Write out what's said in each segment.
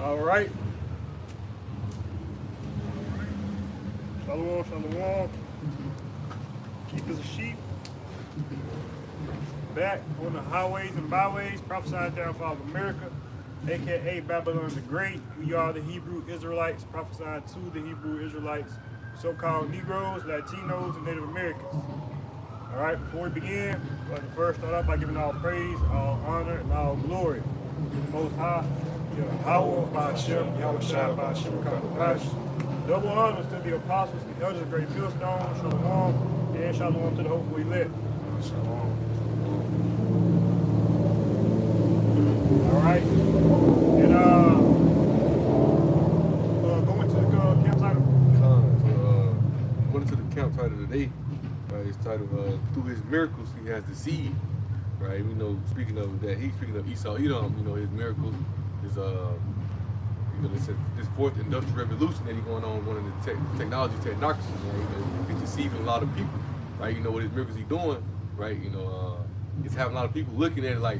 All right. Shalom, shalom. Keepers of sheep. Back on the highways and byways, prophesied downfall of America, aka Babylon the Great. We are the Hebrew Israelites, prophesied to the Hebrew Israelites, so-called Negroes, Latinos, and Native Americans. All right, before we begin, I'd like to first start off by giving all praise, all honor, and all glory to the Most High, Yahweh, Ba'ashem, Yahweh Shai, Ba'ashem, Kadash. Double honors to the apostles, the elders of Great Millstone, Shalom, and Shalom to the hopefully lit. Shalom. All right, and going to the camp title. Going to the camp title today. Right, it's titled "Through His Miracles He Has Deceived." Right, we know. Speaking of that, he's speaking of Esau, Edom. You know, his miracles, his this fourth industrial revolution that he's going on, one of the technology technocracies. Right, he's deceiving a lot of people. Right, you know what his miracles he's doing. Right, it's having a lot of people looking at it like,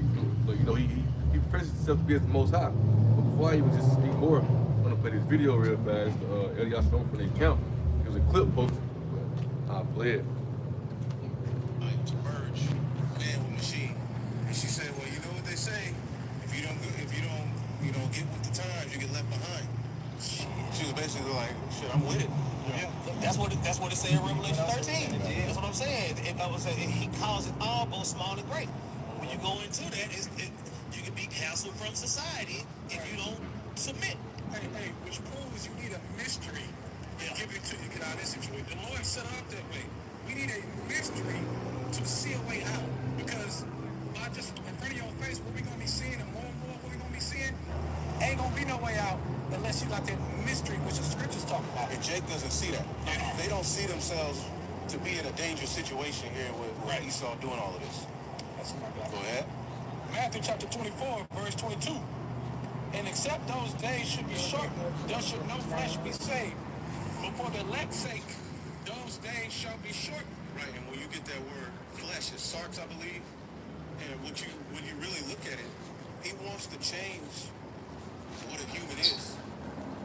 he presents himself to be as the Most High. But before I even just speak more, I'm gonna play this video real fast. Elias from the account. It was a clip posted. I'll play it. To merge man with machine, and she said, "Well, you know what they say: if you don't get with the times, you get left behind." She was basically like, "Shit, I'm with it." Yeah, that's what it said in Revelation 13. That's what I'm saying. He calls it all, both small and great. When you go into that, you can be canceled from society if you don't submit. Hey, which proves you need a mystery to give it to you to get out of this situation. The Lord set it up that way. We need a mystery to see a way out, because by just in front of your face, what we're gonna be seeing, and more what we're gonna be seeing, ain't gonna be no way out unless you got that mystery which the scriptures talk about. And Jake doesn't see that. They don't see themselves to be in a dangerous situation here with Esau doing all of this. That's my God. Go ahead. Matthew chapter 24, verse 22. And except those days should be short, there should no flesh be saved. But for the elect's sake, those days shall be short. Right, and when you get that word flesh, it's sarx, I believe. And when you really look at it, he wants to change what a human is.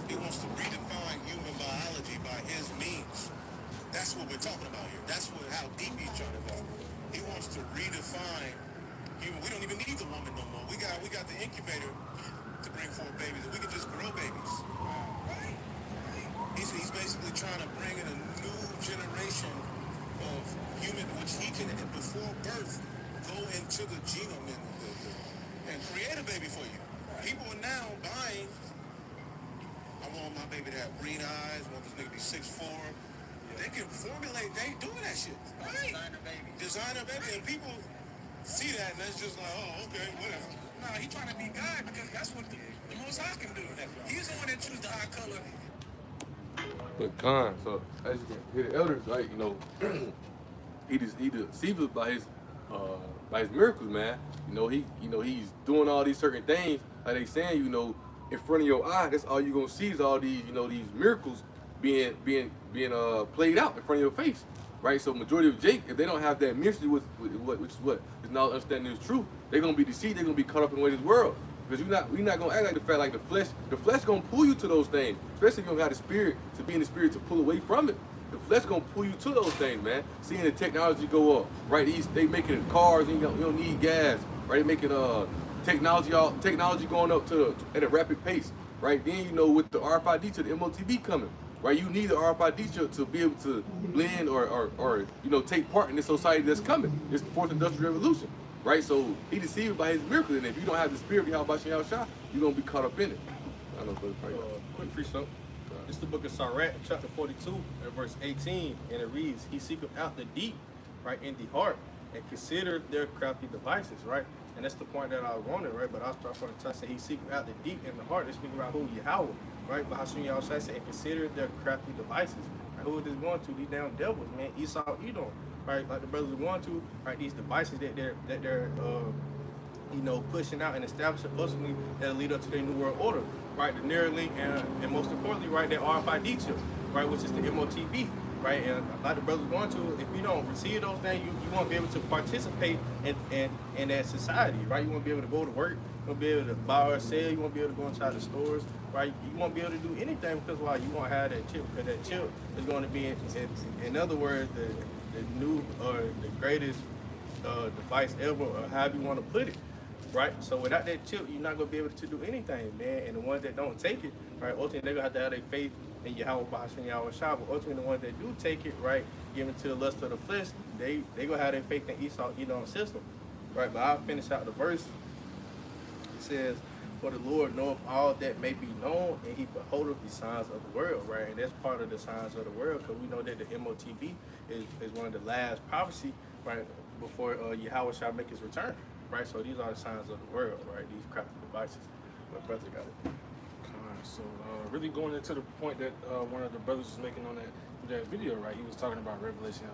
He wants to redefine human biology by his means. That's what we're talking about here. That's how deep he's trying to go. He wants to redefine human. We don't even need the woman no more. We got the incubator to bring forth babies, and we can just grow babies. Right? He's basically trying to bring in a new generation of human, which he can, before birth, go into the genome and create a baby for you. People are now buying, I want my baby to have green eyes, I want this nigga to be 6'4". They can formulate, they doing that shit. Right? Designer baby. And people see that and that's just like, oh, okay, whatever. No, he's trying to be God because that's what the Most High can do. He's the one that chooses the eye color. But Khan, so as you can hear the elders, right, he deceived us by his miracles, man. He's doing all these certain things, like they saying, in front of your eye, that's all you're gonna see is all these, these miracles being played out in front of your face. Right? So majority of Jake, if they don't have that mystery which is not understanding is true, they're gonna be deceived, they're gonna be caught up in the way of this world. Because we're not gonna act like the fact like the flesh gonna pull you to those things, especially if you don't have the spirit to be in the spirit to pull away from it. The flesh gonna pull you to those things, man. Seeing the technology go up, right? They making cars and you don't need gas, right? They making technology going up at a rapid pace, right? Then with the RFID to the MOTB coming, right? You need the RFID to be able to blend or take part in this society that's coming. This fourth industrial revolution. Right, so he deceived by his miracles, and if you don't have the spirit of Yahweh Shah, you're gonna be caught up in it. I don't know, brother. Quick precept. It's the book of Sirach, chapter 42, and verse 18, and it reads, "He seeketh out the deep, right, in the heart, and consider their crafty devices," right? And that's the point that I wanted, right? But I'll start from the top. Say he seeketh out the deep in the heart. They're speaking about who Yahweh, right? But Hashem Yahweh said, and consider their crafty devices. Right? Who is this going to? These damn devils, man. Esau, Edom. Right, like the brothers are going to, right? These devices that they're pushing out and establishing ultimately that'll lead up to their new world order, right? The Neuralink and most importantly, right, their RFID chip, right, which is the MOTB, right? And like the brother's going to, if you don't receive those things, you won't be able to participate in that society, right? You won't be able to go to work, you won't be able to buy or sell, you won't be able to go inside the stores, right? You won't be able to do anything because why? You won't have that chip, because that chip is going to be, in other words, the new or the greatest device ever, or however you want to put it. Right, so without that chip, you're not gonna be able to do anything, man. And the ones that don't take it, right, ultimately they're gonna have to have their faith in Yahweh Bahasham Yahweh Shah. But ultimately, the ones that do take it, right, give it to the lust of the flesh, they gonna have their faith in Esau, Edom system, right. But I'll finish out the verse. It says, "For the Lord knoweth all that may be known, and He beholdeth the signs of the world," right. And that's part of the signs of the world, because we know that the MOTB is one of the last prophecy, right, before Yahweh shall make His return. Right, so these are the signs of the world, right? These crafty devices. My brother got it. So really going into the point that one of the brothers was making on that video, right? He was talking about Revelation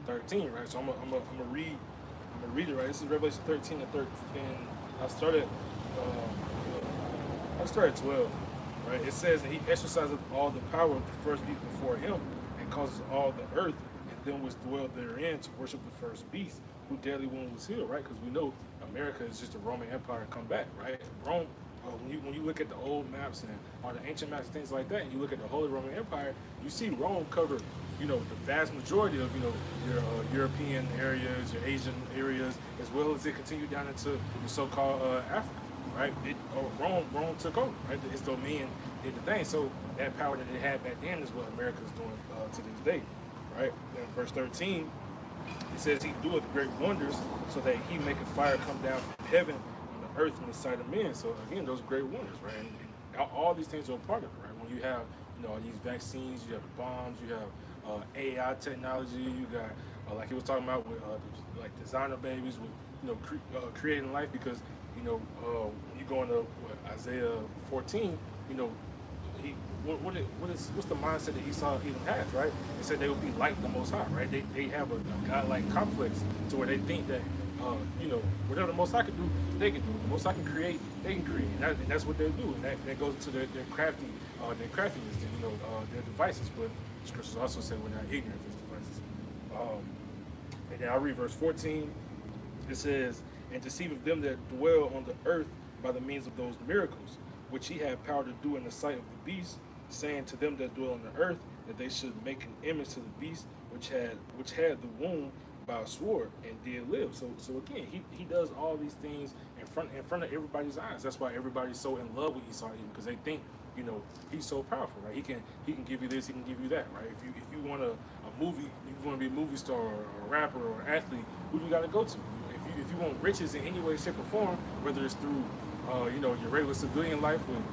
13, right? So I'm gonna read it, right? This is Revelation 13 and 13. I started 12, right? It says that He exercises all the power of the first beast before Him, and causes all the earth and them which dwell therein to worship the first beast, who deadly wound was healed, right? Because we know America is just a Roman Empire come back, right? Rome, when you look at the old maps and or the ancient maps and things like that, and you look at the Holy Roman Empire, you see Rome covered, the vast majority of, your European areas, your Asian areas, as well as it continued down into the so-called Africa, right? Rome took over, right? Its dominion did the thing. So that power that it had back then is what America is doing to this day, right? In verse 13, it says He doeth great wonders, so that He maketh fire come down from heaven on the earth in the sight of men. So again, those great wonders, right? And all these things are a part of it, right? When you have, all these vaccines, you have the bombs, you have AI technology, you got like he was talking about with like designer babies, with creating life, because when you go into Isaiah 14, what's the mindset that Esau even has, right? They said they would be like the Most High, right? They have a godlike complex to where they think that whatever the Most High can do, they can do. The Most High can create, they can create, and that's what they do. And that goes to their craftiness, their devices. But the scriptures also say we're not ignorant of His devices. And then I'll read verse 14. It says, "And deceiveth them that dwell on the earth by the means of those miracles, which He had power to do in the sight of the beast, saying to them that dwell on the earth that they should make an image to the beast which had the wound by a sword and did live." So again, he does all these things in front of everybody's eyes. That's why everybody's so in love with Esau, because they think he's so powerful, right? He can give you this, he can give you that, right? If you want a movie, if you want to be a movie star or a rapper or an athlete, who do you got to go to? If you want riches in any way, shape, or form, whether it's through your regular civilian life with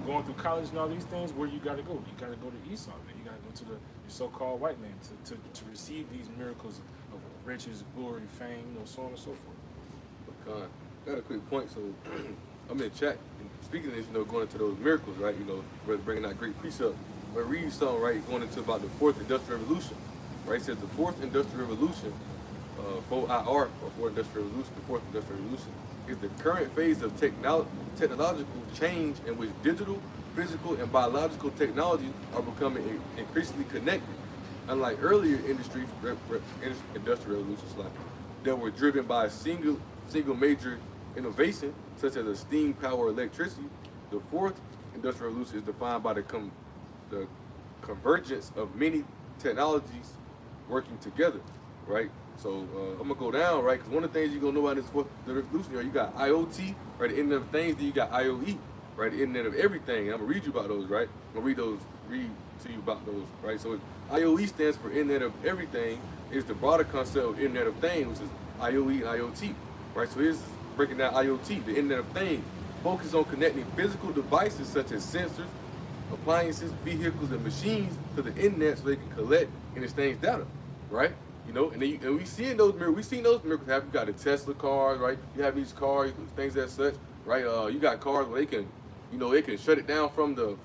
going through college and all these things, where you got to go? You got to go to Esau, man. You got to go to the so-called white man to receive these miracles of riches, glory, fame, so on and so forth. But got a quick point. So I'm in chat. And speaking of this, going into those miracles, right? Brother bringing out great precept. But read something, right? Going into about the fourth industrial revolution, right? It says the fourth industrial revolution, 4IR, or fourth industrial revolution, the fourth industrial revolution, is the current phase of technological change in which digital, physical, and biological technologies are becoming increasingly connected. Unlike earlier industrial revolutions that were driven by a single major innovation, such as a steam power electricity, the fourth industrial revolution is defined by the convergence of many technologies working together, right? So I'm gonna go down, right? Because one of the things you're gonna know about this fourth revolution, you got IoT, right? The Internet of Things. Then you got IOE, right? The Internet of Everything. And I'm gonna read you about those, right? I'm gonna read to you about those, right? So IOE stands for Internet of Everything. Is the broader concept of Internet of Things, which is IOE and IoT, right? So here's breaking down IoT, the Internet of Things. Focus on connecting physical devices such as sensors, appliances, vehicles, and machines to the internet so they can collect and exchange data, right? And we seen those miracles happen. You got the Tesla cars, right? You have these cars, things that such, right? You got cars where they can shut it down from the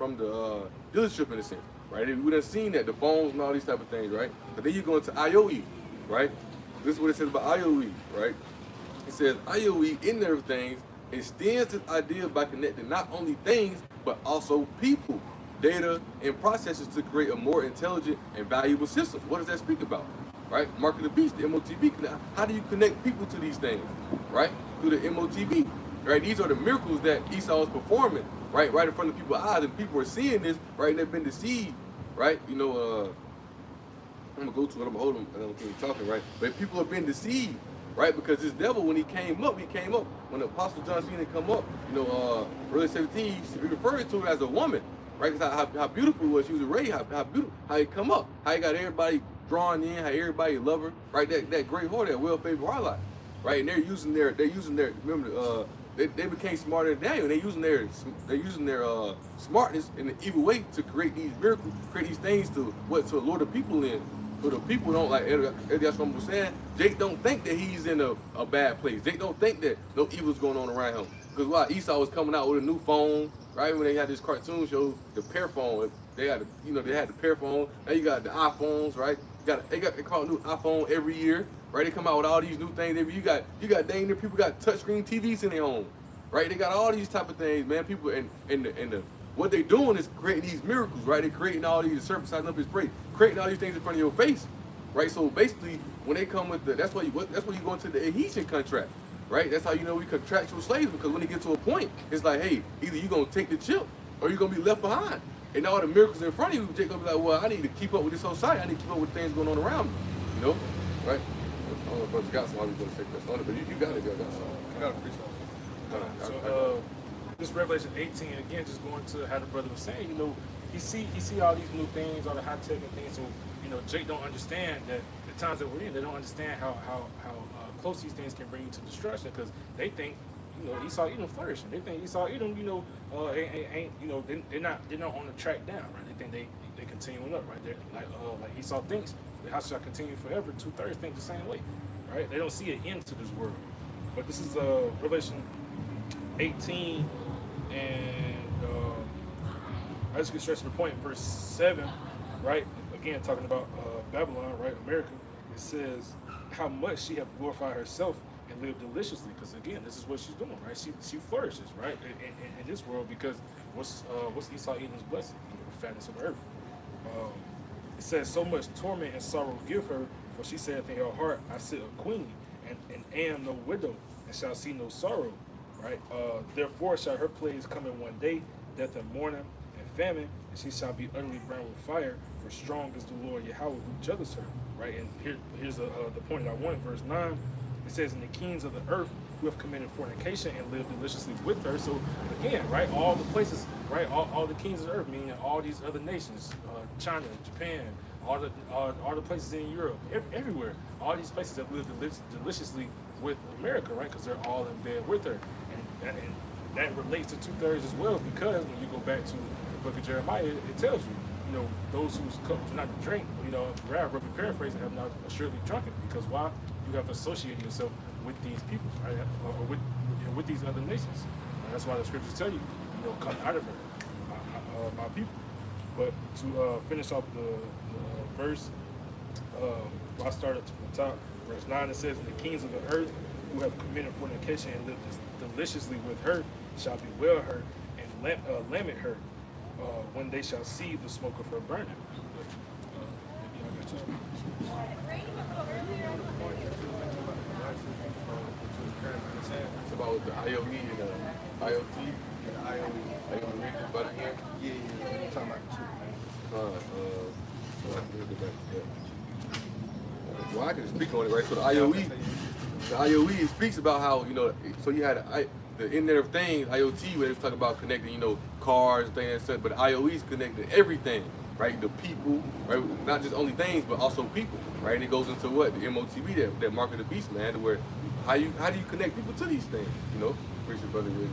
dealership in a sense, right? We done seen that, the phones and all these type of things, right? But then you go into IOE, right? This is what it says about IOE, right? It says IOE, Internet of Things, extends this idea by connecting not only things but also people, data, and processes to create a more intelligent and valuable system. What does that speak about? Right? Mark of the Beast, the MOTB. How do you connect people to these things? Right? Through the MOTB. Right? These are the miracles that Esau is performing, right in front of people's eyes, and people are seeing this, right? And they've been deceived, right? You know, I'm gonna go to it. I'm gonna hold him. I don't keep talking, right? But people have been deceived, right? Because this devil, when he came up. When the Apostle John Cena come up, you know, early 17, he used to be referred to as a woman, right? Because how beautiful it was. She was arrayed. How beautiful. How he come up. How he got everybody drawn in. How everybody love her, right? That great whore, that well-favored harlot, right? And they're using their. Remember, they became smarter than Daniel. They're using their smartness in an evil way to create these miracles, create these things to lure the people in. So the people don't like. That's what I'm saying. Jake don't think that he's in a bad place. Jake don't think that no evil's going on around him. Because why? Esau was coming out with a new phone, right? When they had this cartoon show, the Pear phone. They had the Pear phone. Now you got the iPhones, right? They come out with a new iPhone every year. Right, they come out with all these new things. You got dang near people got touchscreen TVs in their home, right? They got all these type of things, man. People and what they doing is creating these miracles, right? They creating all these circumcising up his praise, creating all these things in front of your face, right? So basically, when they come with that's why you go into the adhesion contract, right? That's how you know we contractual slaves, because when they get to a point, it's like, hey, either you gonna take the chip or you're gonna be left behind. And all the miracles in front of you, Jake gonna be like, well, I need to keep up with this society. I need to keep up with things going on around me, you know, right? I don't know if Brother got some, I was going to say this on it, but you got it, you got some. I got appreciate it. So this Revelation 18 again, just going to how the brother was saying, you know, he see all these new things, all the high tech and things. So you know, Jake don't understand that the times that we're in, they don't understand how close these things can bring you to destruction, because they think, you know, Esau Edom flourishing. They think Esau Edom, you know, ain't you know, they're not on the track down, right? They think they continuing up, right? They're like Esau thinks the house shall continue forever. 2/3 think the same way, right? They don't see an end to this world. But this is Revelation 18, and I just get straight to the point. Verse 7, right? Again, talking about Babylon, right? America. It says how much she have glorified herself and lived deliciously. Because again, this is what she's doing, right? She flourishes, right, in this world, because what's Esau Edom's blessing? You know, the fatness of the earth. It says, so much torment and sorrow give her, for she saith in her heart, I sit a queen, and am no widow, and shall see no sorrow, right? Therefore shall her plagues come in one day, death and mourning and famine, and she shall be utterly burned with fire, for strong is the Lord Yahweh who judges her, right? And here's the point that I want, verse 9. It says, and the kings of the earth who have committed fornication and lived deliciously with her. So again, right, all the places, right, all the kings of the earth, meaning all these other nations, China, Japan, all the places in Europe, everywhere, all these places have lived deliciously with America, right, because they're all in bed with her. And that relates to 2/3 as well, because when you go back to the book of Jeremiah, it tells you, you know, those whose cup do not drink, you know, roughly paraphrasing, have not assuredly drunken. Because why? You have associated yourself with these people, right, or with these other nations. And that's why the scriptures tell you, you know, come out of her, my people. But to finish off the verse, I started from the top. Verse 9, it says, and the kings of the earth who have committed fornication and lived deliciously with her shall bewail her and lament her when they shall see the smoke of her burning. It's about the IOE and the IoT and the IOE region about it here. Yeah. You're talking about So I can go back to that. Well, I can speak on it, right? So the IOE speaks about how, you know, so you had the Internet of Things, IoT, where it's talking about connecting, you know, cars, things and stuff, but IOE is connecting everything, right? The people, right? Not just only things, but also people, right? And it goes into what? The MOTB, that mark of the beast, man, to where how do you connect people to these things, you know? Appreciate brother really.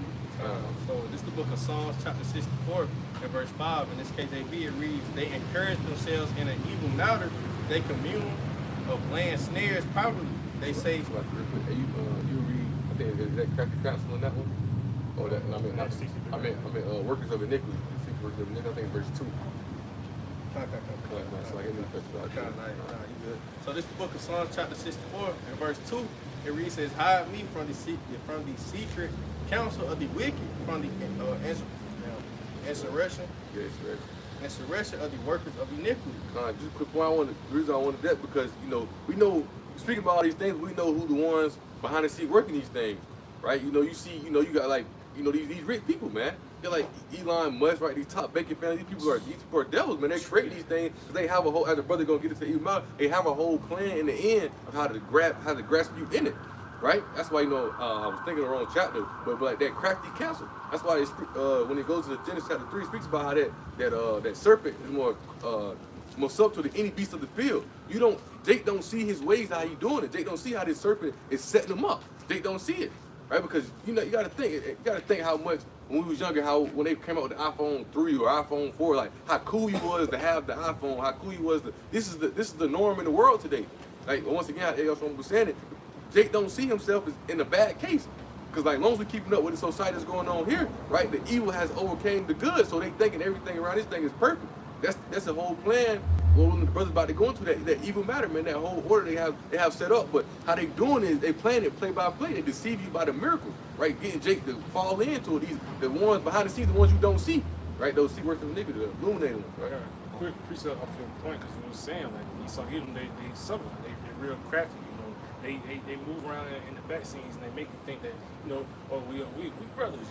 So this is the book of Psalms, chapter 64, and verse 5. In this KJV, it reads, they encourage themselves in an evil matter, they commune of land snares poverty. They say, You read, I think, is that Crafty Counsel on that one? Or that, I meant Workers of Iniquity. Workers of Iniquity, I think verse 2. So this is the book of Psalms, chapter 64, and verse 2. It reads, says, hide me from the secret counsel of the wicked, from the insurrection. Yes, right. and suppression of the workers of iniquity. Just a quick point. The reason I wanted that because we know speaking about all these things, we know who the ones behind the scenes working these things, right? You see, you got like these rich people, man. They're like Elon Musk, right? These top banking families. These people are devils, man. They create these things because they have a whole. As the brother gonna get into evil mouth, they have a whole plan in the end of how to grasp you in it, right? That's why I was thinking the wrong chapter, but like that crafty counsel. That's why when it goes to Genesis chapter 3, it speaks about how that serpent is more subtle than any beast of the field. Jake don't see his ways, how he doing it. Jake don't see how this serpent is setting him up. Jake don't see it, right? Because you gotta think how much when we was younger, how when they came out with the iPhone 3 or iPhone 4, like how cool you was to have the iPhone, how cool you was to this is the norm in the world today. Like once again, I was saying it, Jake don't see himself as in a bad case. Because like, as long as we're keeping up with the society that's going on here, right, the evil has overcame the good, so they thinking everything around this thing is perfect. That's the whole plan. Well, when the brothers about to go into that evil matter, man, that whole order they have set up. But how they doing is they playing it play by play. They deceive you by the miracles, right? Getting Jake to fall into it. The ones behind the scenes, the ones you don't see, right? Those see works of the nigga, the illuminated ones, right? Quick precept off your point, because you were saying like Esau Edom, they subtle, they real crafty. They move around in the back scenes and they make you think that oh we brothers.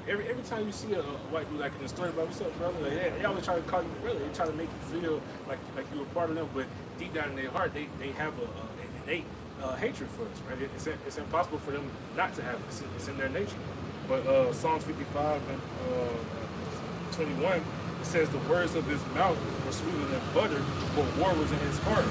Every time you see a white dude like in the story about what's up, brother, like they always try to call you brother. They try to make you feel like you're a part of them, but deep down in their heart they have an innate hatred for us, right? It's impossible for them not to have it. It's in their nature. But Psalms 55 and 21, it says the words of his mouth were sweeter than butter, but war was in his heart.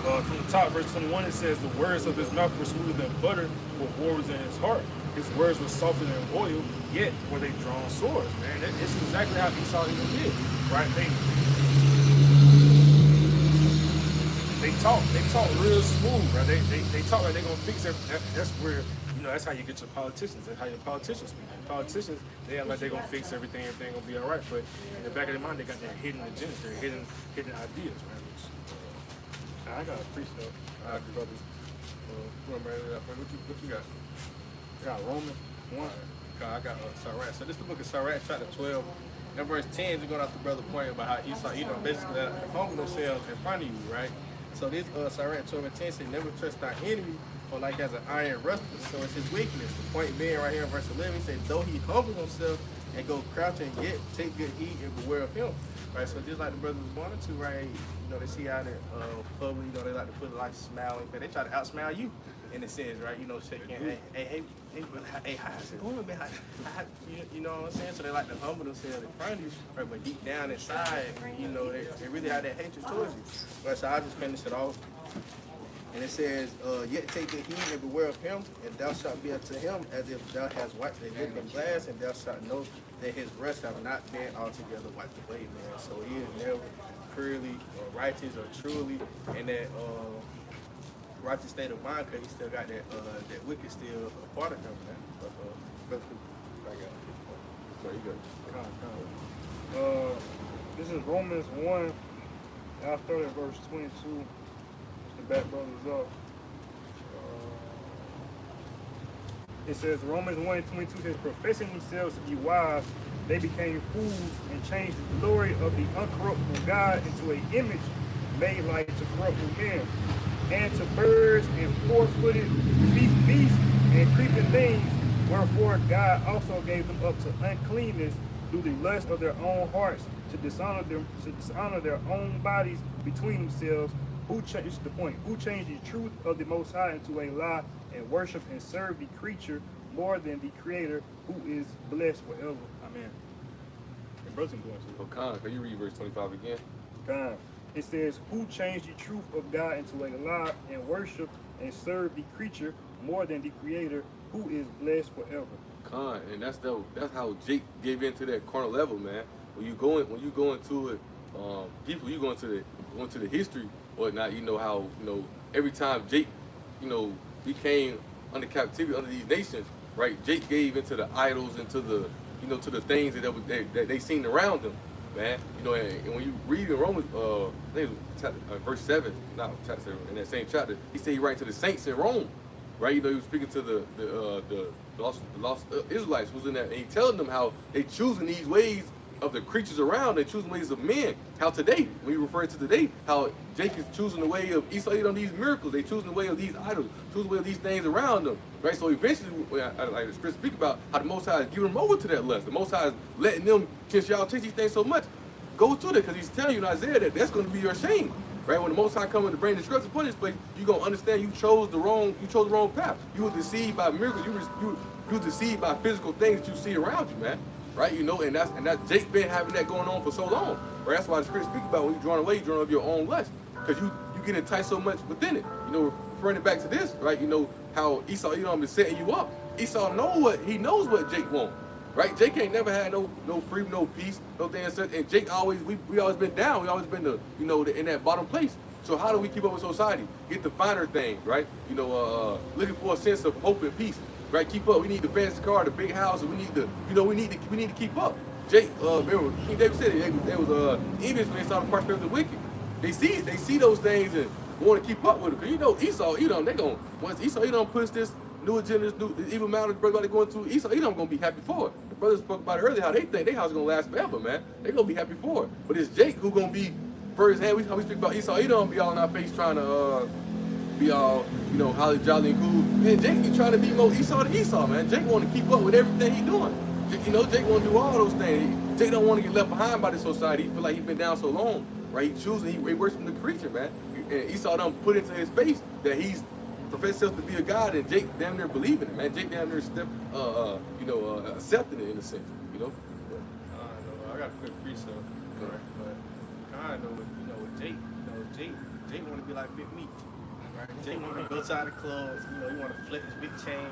From the top, verse 21, it says, the words of his mouth were smoother than butter, but war was in his heart. His words were softer than oil, yet were they drawn swords, man. It's exactly how Esau even did, right? They talk real smooth, right? They talk like they're going to fix everything. That's where, that's how you get your politicians. That's how your politicians speak. Politicians, they act like they're going to fix everything going to be all right. But in the back of their mind, they got their hidden agendas, their hidden ideas, right? I got a precept. All right, brothers. What you got? I got Romans 1. I got Sirach. So this is the book of Sirach, chapter 12. And verse 10 is going off the brother point about how Esau, basically humble themselves in front of you, right? So this Sirach 12 and 10 says, never trust thy enemy, or like as an iron ruster. So it's his weakness. The point being right here in verse 11, he said, though he humble himself and go crouching, yet take good heed and beware of him. Right, so just like the brothers wanted to, right? They see how they public, they like to put a like smiling, but they try to outsmile you in a sense, right? Shaking, hey, how's it going, man? You know what I'm saying? So they like to humble themselves in front of you, right? But deep down inside, they really have that hatred towards you. Right, so I'll just finish it off. And it says, yet take good heed and beware of him, and thou shalt be unto him as if thou hast wiped a looking glass, and thou shalt know that his rest have not been altogether wiped away, man. So he is never purely or righteous or truly in that righteous state of mind, because he still got that wicked still a part of him, man. But I got it. Sorry, you Con. This is Romans 1. I'll start at verse 22. The back brothers up. It says Romans 1 and 22 says, professing themselves to be wise, they became fools and changed the glory of the uncorruptible God into an image made like to corruptible men, and to birds and four-footed beasts and creeping things. Wherefore God also gave them up to uncleanness through the lust of their own hearts, to dishonor their own bodies between themselves. Who changed the point? Who changed the truth of the Most High into a lie, and worship and serve the creature more than the Creator, who is blessed forever. Amen. And brothers and Oh, Con, can you read verse 25 again? God. It says, who changed the truth of God into a lie, and worship and serve the creature more than the Creator, who is blessed forever. Con, and that's how Jake gave into that carnal level, man. When you go into it, people, you go into the history, whatnot. How every time Jake, became under captivity under these nations, right? Jake gave into the idols, into the to the things that they seen around them, man. And when you read in Romans, I think it was verse 7, not chapter 7, in that same chapter, he said he writing to the saints in Rome, right? He was speaking to the lost Israelites who's in that, and he telling them how they choosing these ways of the creatures around, they choosing ways of men. How today, when you refer to today, how Jacob is choosing the way of Esau, on these miracles, they choosing the way of these idols, choosing the way of these things around them, right? So eventually, like the scripture speak about how the Most High is giving them over to that lust. The Most High is letting them, since y'all take these things so much, go through it, because he's telling you in Isaiah that that's going to be your shame. Right, when the Most High comes to bring destruction upon this place, you're gonna understand you chose the wrong path. You were deceived by miracles. You were deceived by physical things that you see around you, man. Right, you know, and that's Jake been having that going on for so long. Right, that's why the scripture speak about when you're drawn away, you're drawn of your own lust, because you get enticed so much within it. You know, referring it back to this, right? You know how Esau, is setting you up. Esau knows what Jake wants. Right, Jake ain't never had no freedom, no peace, no thing such. And Jake we always been down. We always been in that bottom place. So how do we keep up with society? Get the finer things, right? Looking for a sense of hope and peace, right? Keep up. We need the fancy car, the big house. We need to keep up. Jake, remember King David said it. They was envious when they saw the prosperity of the wicked. They see those things and want to keep up with it. Because Esau, once Esau puts this new agenda, this evil mountain brother they going through, Esau, gonna be happy for it. The brothers spoke about it earlier, how they think their house is gonna last forever, man. They gonna be happy for it. But it's Jake who gonna be first hand. How we speak about Esau, be all in our face trying to be all, holly jolly and cool. Man, Jake be trying to be more Esau than Esau, man. Jake wanna keep up with everything he doing. Jake wanna do all those things. Jake don't wanna get left behind by the society. He feel like he been down so long, right? He works from the creature, man. And Esau done put into his face that he's profess himself to be a god, and Jake damn near believing it, man. Jake damn near accepting it in a sense, I got a quick precept, right? But kind of with Jake, Jake want to be like Big Meat, right? Jake want to go outside the clubs, he want to flip his big chain,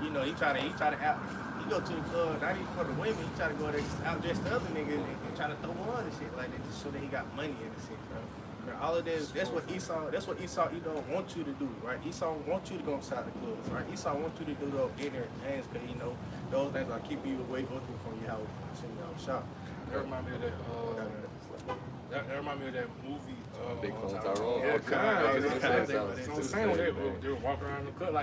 he try to out. He go to the club, not even for the women. He try to go there just outdress the other niggas and try to throw on and shit like that, just so that he got money in the shit, bro. All of this, that's what Esau want you to do, right? Esau wants you to go inside the clubs, right? Esau wants you to do those ignorant things, because those things are keep you away from your house, from your shop. That remind me of that. That remind me of that movie. Big Clone Tyrone. Yeah, Okay. So the same way they were walking around the club,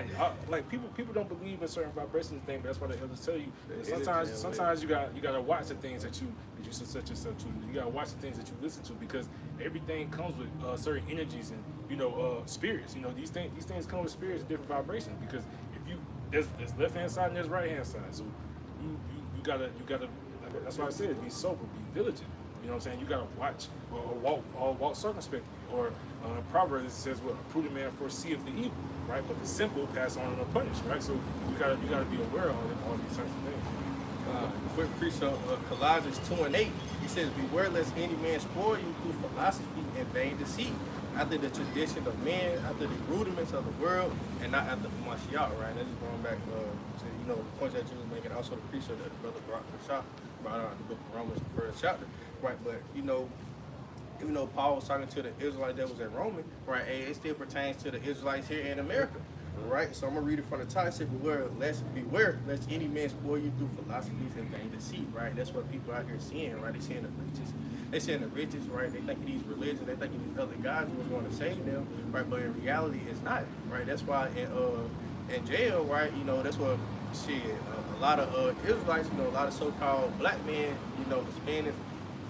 like people don't believe in certain vibrations thing, but that's why the elders tell you. Sometimes you gotta watch the things that you set yourself to. You gotta watch the things that you listen to, because everything comes with certain energies and spirits. These things come with spirits and different vibrations. Because if there's left hand side and there's right hand side, so you gotta. That's why I said be sober, be vigilant. You know what I'm saying? You gotta watch or walk circumspectly. Or Proverbs it says, "What a prudent man foreseeth the evil," right? But the simple pass on and are punished, right? So you gotta be aware of all these types of things. Quick precept of Colossians 2:8. He says, "Beware lest any man spoil you through philosophy and vain deceit, after the tradition of men, after the rudiments of the world, and not after the Mashiach." Right? That's just going back to the points that you was making. Also the precept that Brother brought out in the book of Romans, the first chapter. Right? But even though Paul was talking to the Israelites that was in Rome, right? It still pertains to the Israelites here in America. Right, so I'm gonna read it from the top. It said, beware lest any man spoil you through philosophies and vain deceit. Right, that's what people out here seeing. Right, they seeing the riches. Right, they think these religions, they think these other gods was going to save them. Right, but in reality, it's not. Right, that's why in jail, right, that's what a lot of Israelites, a lot of so-called black men, Hispanics,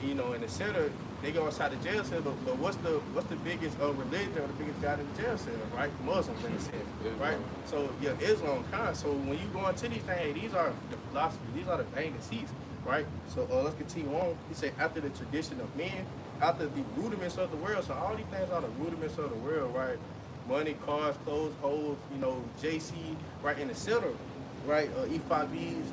in the center. They go inside the jail cell, but what's the biggest religion or the biggest god in the jail cell, right? Muslims in a sense, right? So Islam kind. So when you go into these things, these are the philosophies, these are the vain deceits, right? So let's continue on. He said, after the tradition of men, after the rudiments of the world. So all these things are the rudiments of the world, right? Money, cars, clothes, hoes, JC, right in the center, right? E5Bs,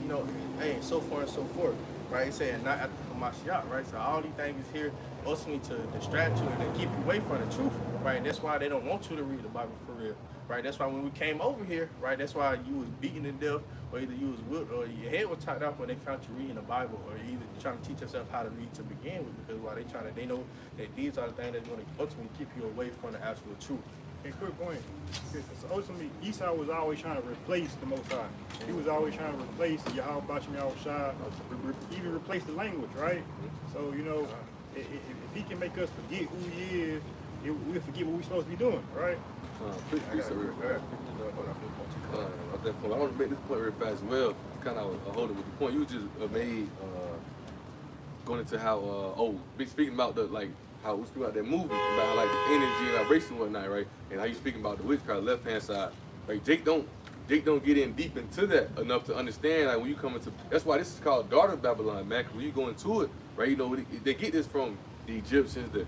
and so forth and so forth. Right, it's saying not after Hamashiach, right? So all these things is here ultimately to distract you and to keep you away from the truth, right? And that's why they don't want you to read the Bible for real, right? That's why when we came over here, right, that's why you was beaten to death, or either you was whipped, or your head was chopped off when they found you reading the Bible, or either trying to teach yourself how to read to begin with, because while they know that these are the things that's going to ultimately keep you away from the actual truth. A quick point. So ultimately, Esau was always trying to replace the Most High. He was always trying to replace Yahweh Bashim Yahushua, even replace the language, right? So, if he can make us forget who he is, we'll forget what we're supposed to be doing, right? Appreciate it. At that point, I want to make this point real fast as well. Kind of holding with the point you just made, going into how speaking about the like how we speak about that movie about how, like the energy and vibration and whatnot, right? And how you speaking about the witchcraft left hand side, right? Jake don't get in deep into that enough to understand like when you come into that's why this is called Daughter of Babylon, man. 'Cause when you go into it, right? You know they get this from the Egyptians, the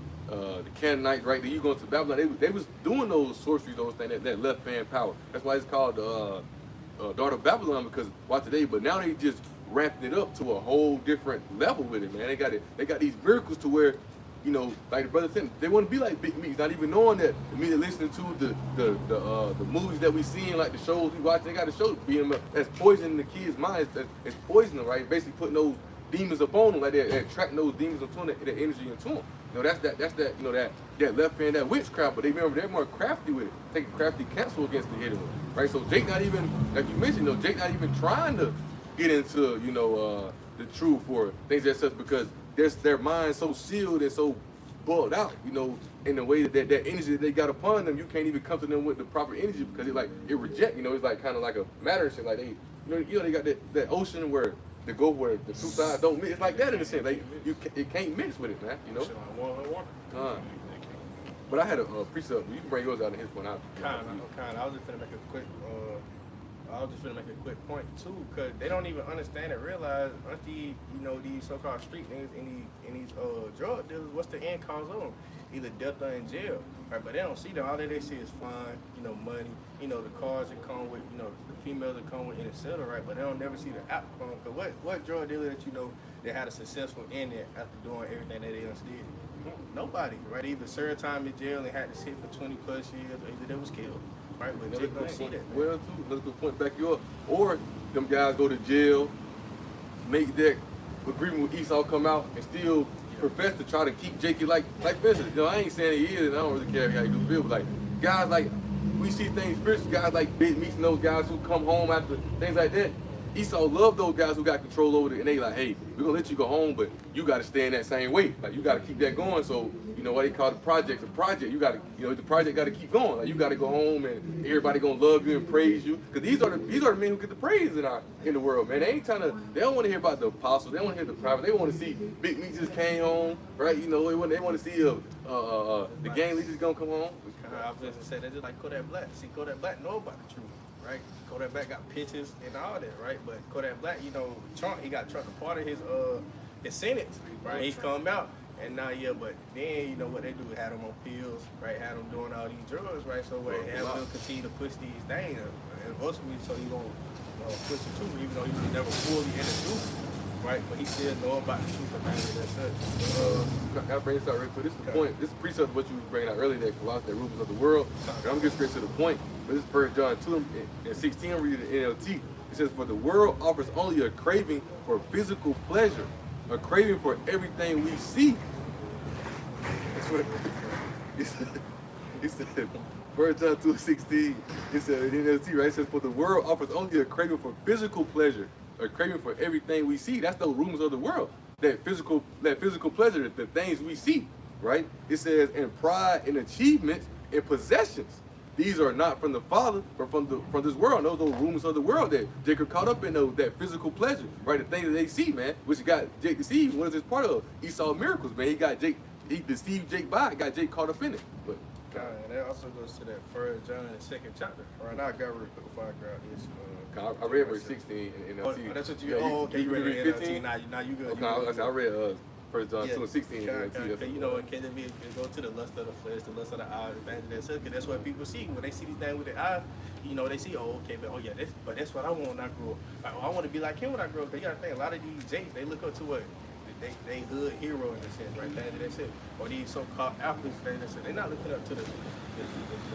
Canaanites, right? Then you go into Babylon, they was doing those sorceries, those things, that left hand power. That's why it's called Daughter of Babylon, because why today? But now they just ramped it up to a whole different level with it, man. They got these miracles to where, you know, like the brother said, they want to be like Big Meats, not even knowing that the media listening to the movies that we seeing, like the shows we watch. They got the shows being that's poisoning the kids' minds. It's poisoning, right? Basically putting those demons upon them, like they're attracting those demons into them, that energy into them. You know, that's that you know that left hand, that witchcraft. But they remember they're more crafty with it, taking crafty counsel against the hidden one, right? So Jake not even, like you mentioned, Jake not even trying to get into the truth or things that such, because their mind's so sealed and so bugged out, in the way that energy that they got upon them, you can't even come to them with the proper energy because it reject, it's like kind of like a matter shit, like they got that ocean where the two sides don't mix. It's like that in a sense. It can't mix with it, man. But I had a precept. You can bring yours out in his point. I was just gonna make a quick. Point too, because they don't even understand and realize, these so-called street niggas and these drug dealers, what's the end cause of them? Either death or in jail, right? But they don't see that. All that they see is fine, money, the cars that come with, the females that come with, and etc. Right? But they don't never see the outcome. Because what drug dealer that that had a successful ending after doing everything that they done did? Nobody, right? Either served time in jail and had to sit for 20+ years, or either they was killed. Right, but Jake don't see that. Well, too, let's go point back you up. Or them guys go to jail, make that agreement with Esau come out, and still profess to try to keep Jakey like for instance, I ain't saying he is, and I don't really care how you do feel, but like guys like we see things spiritual, guys like Big Meats and those guys who come home after things like that. Esau loved those guys who got control over it, and they like, hey, we're gonna let you go home, but you gotta stay in that same way. Like you gotta keep that going. So what they call the project's a project. You gotta, the project gotta keep going. Like you gotta go home and everybody gonna love you and praise you. Cause these are the men who get the praise in the world, man. They don't want to hear about the apostles. They don't want to hear the prophets. They want to see Big Meats just came home, right? They want to see the gang leaders gonna come home. I was just say that just like Kodak Black. See, Kodak Black know about the truth. Right, Kodak Black got pictures and all that, right? But Kodak Black, Trump, he got Trump a part of his sentence, right? He come out, and now but then what they do is have them on pills, right? Have them doing all these drugs, right? So have them continue to push these things, and ultimately, so he don't push the truth, even though he was never fully introduced, right? But he still know about the truth about it and such. I'll bring this out real quick. This is the point. This is precept of what you was bringing out earlier, that Colossians, that rulers of the world. And I'm getting straight to the point. This is 1 John 2 and 16. I'm reading the NLT. It says, "For the world offers only a craving for physical pleasure, a craving for everything we see." That's what he said. 1 John 2 and 16. It said in NLT, right? It says, "For the world offers only a craving for physical pleasure, a craving for everything we see." That's the rumors of the world. That physical pleasure, the things we see, right? It says, "And pride and achievements and possessions. These are not from the Father, but from this world." And those rumors of the world that Jacob caught up in that physical pleasure, right? The things that they see, man, which got Jake deceived. What is this part of Esau miracles, man? He deceived Jake by it, got Jake caught up in it. But and that also goes to that 1 John in the 2nd chapter. Right now, I got real quick before I grab this. I read verse 16 in NLT. That's what you. Okay, you read 15. Now you good. Okay, I read 1 John 2 and 16 in NLT. In KJV, it go to the lust of the flesh, the lust of the eyes, the things of that such. That's what people see when they see these things with their eyes. They see, but that's what I want when I grow up. I want to be like him when I grow up. They gotta think a lot of these Jakes, they look up to what. They hood hero in a sense, right? That's it. Or these so-called athletes, they're not looking up to the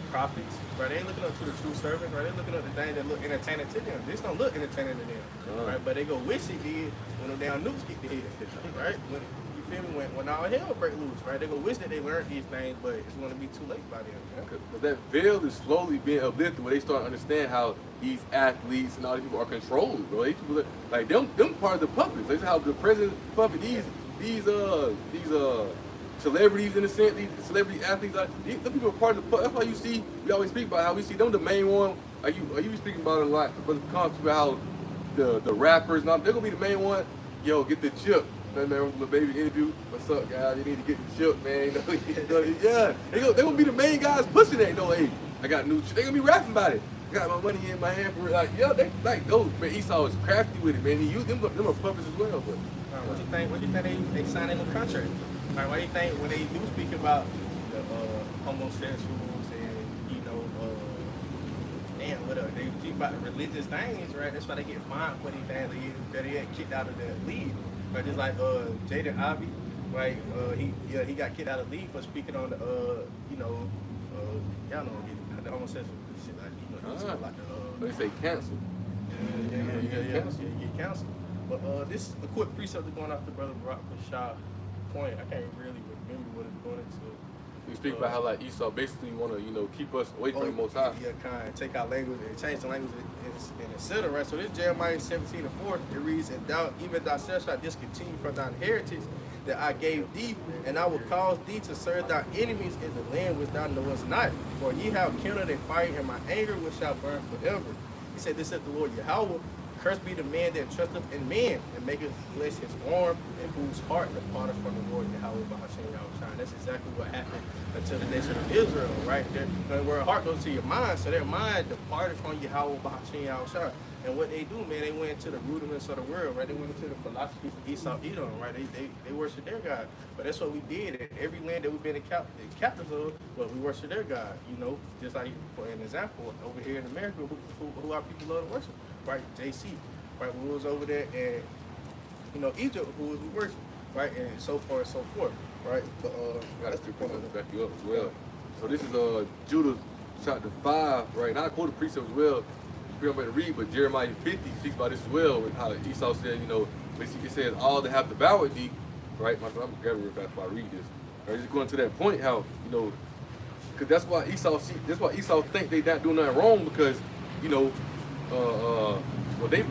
prophets, right? They ain't looking up to the true servants, right? They're looking up to things that look entertaining to them. This don't look entertaining to them, right? But they go wish it did when the damn nukes get to hit, right? You feel me? When all hell break loose, right? They go wish that they learned these things, but it's going to be too late by then. Because that veil is slowly being uplifted where they start to understand how these athletes and all these people are controlled, bro. These people, them part of the puppets. That's how the president puppet these celebrities in a sense, these celebrity athletes, like, these people are part of the. That's why you see, we always speak about how we see them the main one. Are you speaking about it a lot? But it comes to how the rappers, and all, they're gonna be the main one. Yo, get the chip. That man with the baby interview. What's up, guys? You need to get the chip, man. Yeah, they gonna be the main guys pushing that. Hey, I got new chip. They gonna be rapping about it. I got my money in my hand for it. Like, yeah, they like those. Man, Esau is crafty with it, man. He used them are puppets as well. But What you think? What you think they signing the contract? Like, what do you think when they do speak about the homosexuals and damn, whatever they speak about the religious things, right? That's why they get fined for these things. They get kicked out of the league. Right? Just like Jaden Ivey, right? He got kicked out of the league for speaking on the y'all know the homosexual shit, like like the they say cancel. Yeah, get canceled. But this is a quick precept going off the brother Barack Bashar point. I can't really remember what it's going into. We speak about how like Esau basically want to keep us away from the Most High. Yeah, kind of take our language and change the language and etc. Right. So this Jeremiah 17:4, it reads, "And thou even thyself shalt discontinue from thine heritage that I gave thee, and I will cause thee to serve thy enemies in the land which thou knowest not. For ye have kindled a fire in my anger, which shall burn forever." He said, "This is the Lord Yahweh. Cursed be the man that trusteth in man, and maketh flesh his arm, and whose heart departed from the Lord Yahweh Bahashem Yahushua." That's exactly what happened unto the nation of Israel, right? Where a heart goes to your mind, so their mind departed from Yahweh Bahashem Yahushua. And what they do, man, they went into the rudiments of the world, right? They went into the philosophies of Esau, Edom, right? They worship their God. But that's what we did in every land that we've been in captives of. But we worship their God, just like, for an example, over here in America, who our people love to worship, right? JC, right? We was over there in, Egypt, who was we worship, right? And so far and so forth, right? But Got to back you up as well. So this is Judah chapter 5, right? Now I quote the precept as well. I'm going to read, but Jeremiah 50 speaks about this as well, with how Esau said, basically it says, all that have devoured thee, right? I'm going to grab it real fast before I read this. Right? Just going to that point, how, because that's why Esau think they not doing nothing wrong, because, what they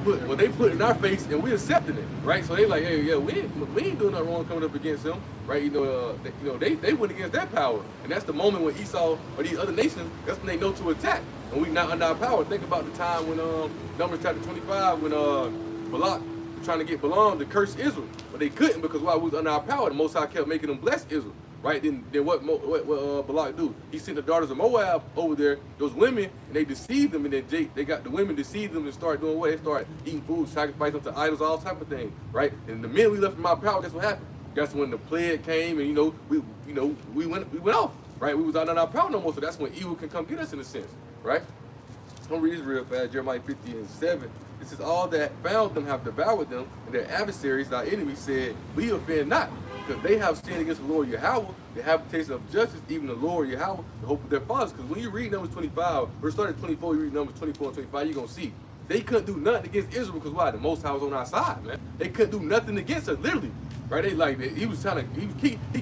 put in our face and we accepting it, right? So they like, hey, yeah, we ain't doing nothing wrong coming up against them, right? They went against that power, and that's the moment when Esau or these other nations, that's when they know to attack, and we not under our power. Think about the time when Numbers chapter 25, when Balak was trying to get Balaam to curse Israel, but they couldn't because while we was under our power, the Most High kept making them bless Israel. Right, then what Balak do? He sent the daughters of Moab over there, those women, and they deceived them, and then they got the women deceived them and started doing what? They started eating food, sacrificing to idols, all type of things, right? And the minute we left from our power, guess what happened? That's when the plague came, and we went off, right? We was out on our power no more, so that's when evil can come get us in a sense, right? I'm gonna read this real fast, Jeremiah 50:7. It says, all that found them have devoured them, and their adversaries, our enemies, said, we offend not, because they have sinned against the Lord Yahweh, the habitation of justice, even the Lord Yahweh, the hope of their fathers. Because when you read Numbers 25, verse 30 to 24, you read Numbers 24 and 25, you're going to see. They couldn't do nothing against Israel because why? The Most High was on our side, man. They couldn't do nothing against us, literally. Right? He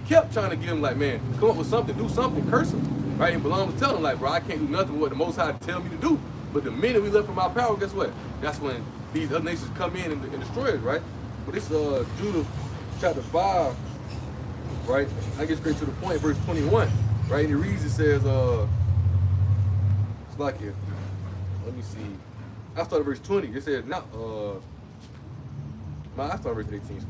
kept trying to get him like, man, come up with something, do something, curse him. Right? And Balaam was telling him like, bro, I can't do nothing with what the Most High tell me to do. But the minute we left from our power, guess what? That's when these other nations come in and destroy us, right? But this Judah chapter 5, right? I get straight to the point, verse 21, right? And it reads, it says, it's like here. Let me see. I started verse 20. It says, I started verse 18,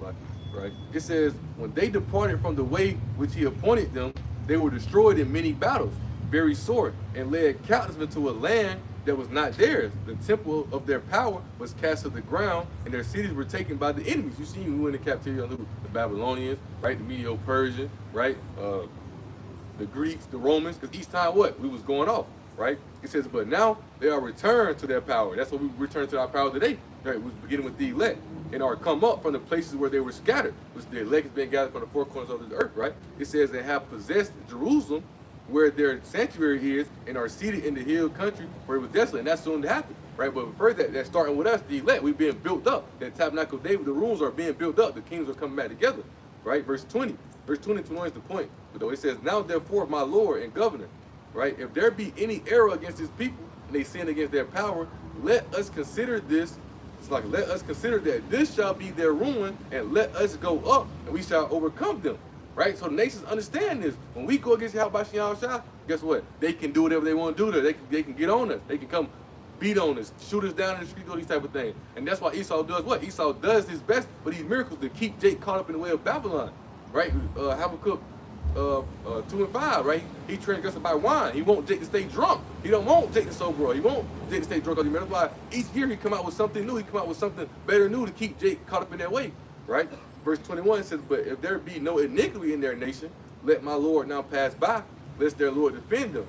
right? It says, when they departed from the way which he appointed them, they were destroyed in many battles, very sore, and led captives into a land that was not theirs. The temple of their power was cast to the ground, and their cities were taken by the enemies. You see, we went into captivity under the Babylonians, right? The Medo-Persian, right? The Greeks, the Romans, because each time what? We was going off, right? It says, but now they are returned to their power. That's what we return to our power today. Right? It was beginning with the elect, and are come up from the places where they were scattered, which the elect has been gathered from the four corners of the earth, right? It says they have possessed Jerusalem, where their sanctuary is, and are seated in the hill country where it was desolate, and that's soon to happen, right? But first, that's starting with us, the elect. We're being built up. That tabernacle of David, the rooms are being built up. The kings are coming back together, right? Verse 20. Verse 20 to 21 is the point. But though it says, now therefore, my Lord and governor, right? If there be any error against his people, and they sin against their power, let us consider this. It's like, let us consider that this shall be their ruin, and let us go up, and we shall overcome them. right? So the nations understand this. When we go against Yahweh Shah, guess what? They can do whatever they want to do there. They can get on us. They can come beat on us, shoot us down in the street, all these type of things. And that's why Esau does what? Esau does his best for these miracles to keep Jake caught up in the way of Babylon, right? Habakkuk 2 and 5, right? He transgressed by wine. He want Jake to stay drunk. He don't want Jake to sober. He want Jake to stay drunk. That's why each year he come out with something new. He come out with something better new to keep Jake caught up in that way, right? Verse 21 says, but if there be no iniquity in their nation, let my Lord now pass by, lest their Lord defend them.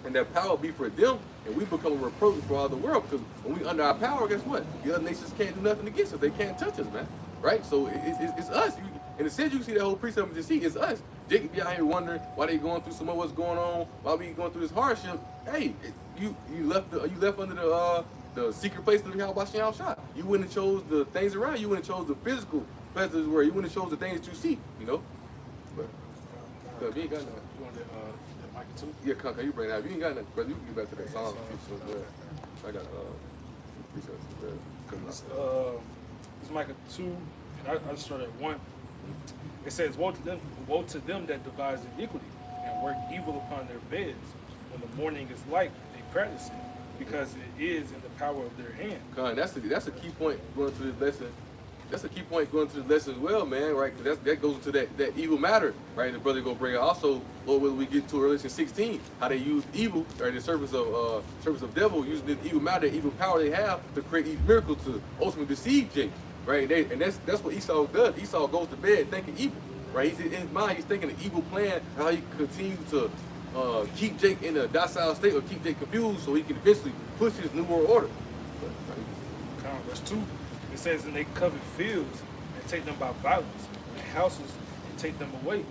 And their power be for them, and we become a reproach for all the world. Because when we under our power, guess what? The other nations can't do nothing against us. They can't touch us, man. Right? So it's us. In a sense, you can see that whole precept to see it's us. Jacob be out here wondering why they going through some of what's going on, why we going through this hardship. Hey, you left under the secret place of the Yahweh Shah. You wouldn't have chose the things around. You wouldn't have chose the physical pleasures where you wouldn't have chose the things that you see. You know. But you ain't got nothing. You want the mic too? Yeah, Conker, you bring that up. You ain't got nothing, brother. You can get back to that song. I got It's Micah 2, and I just started at 1. It says, woe to them that devise iniquity and work evil upon their beds. When the morning is light, they practice it, because it is in the power of their hand. Con, that's a key point going to this lesson. That's a key point going to this lesson as well, man, right? Because that goes into that evil matter, right? The brother go bring it. Also, Lord, will we get to Revelation 16, how they use evil, right? The service of devil, using the evil matter, the evil power they have to create these miracles to ultimately deceive Jake, right? And that's what Esau does. Esau goes to bed thinking evil, right? He's in his mind, he's thinking an evil plan, how he continues to keep Jake in a docile state or keep Jake confused so he can eventually push his new world order. Verse 2, it says, and they covet fields and take them by violence, and houses and take them away.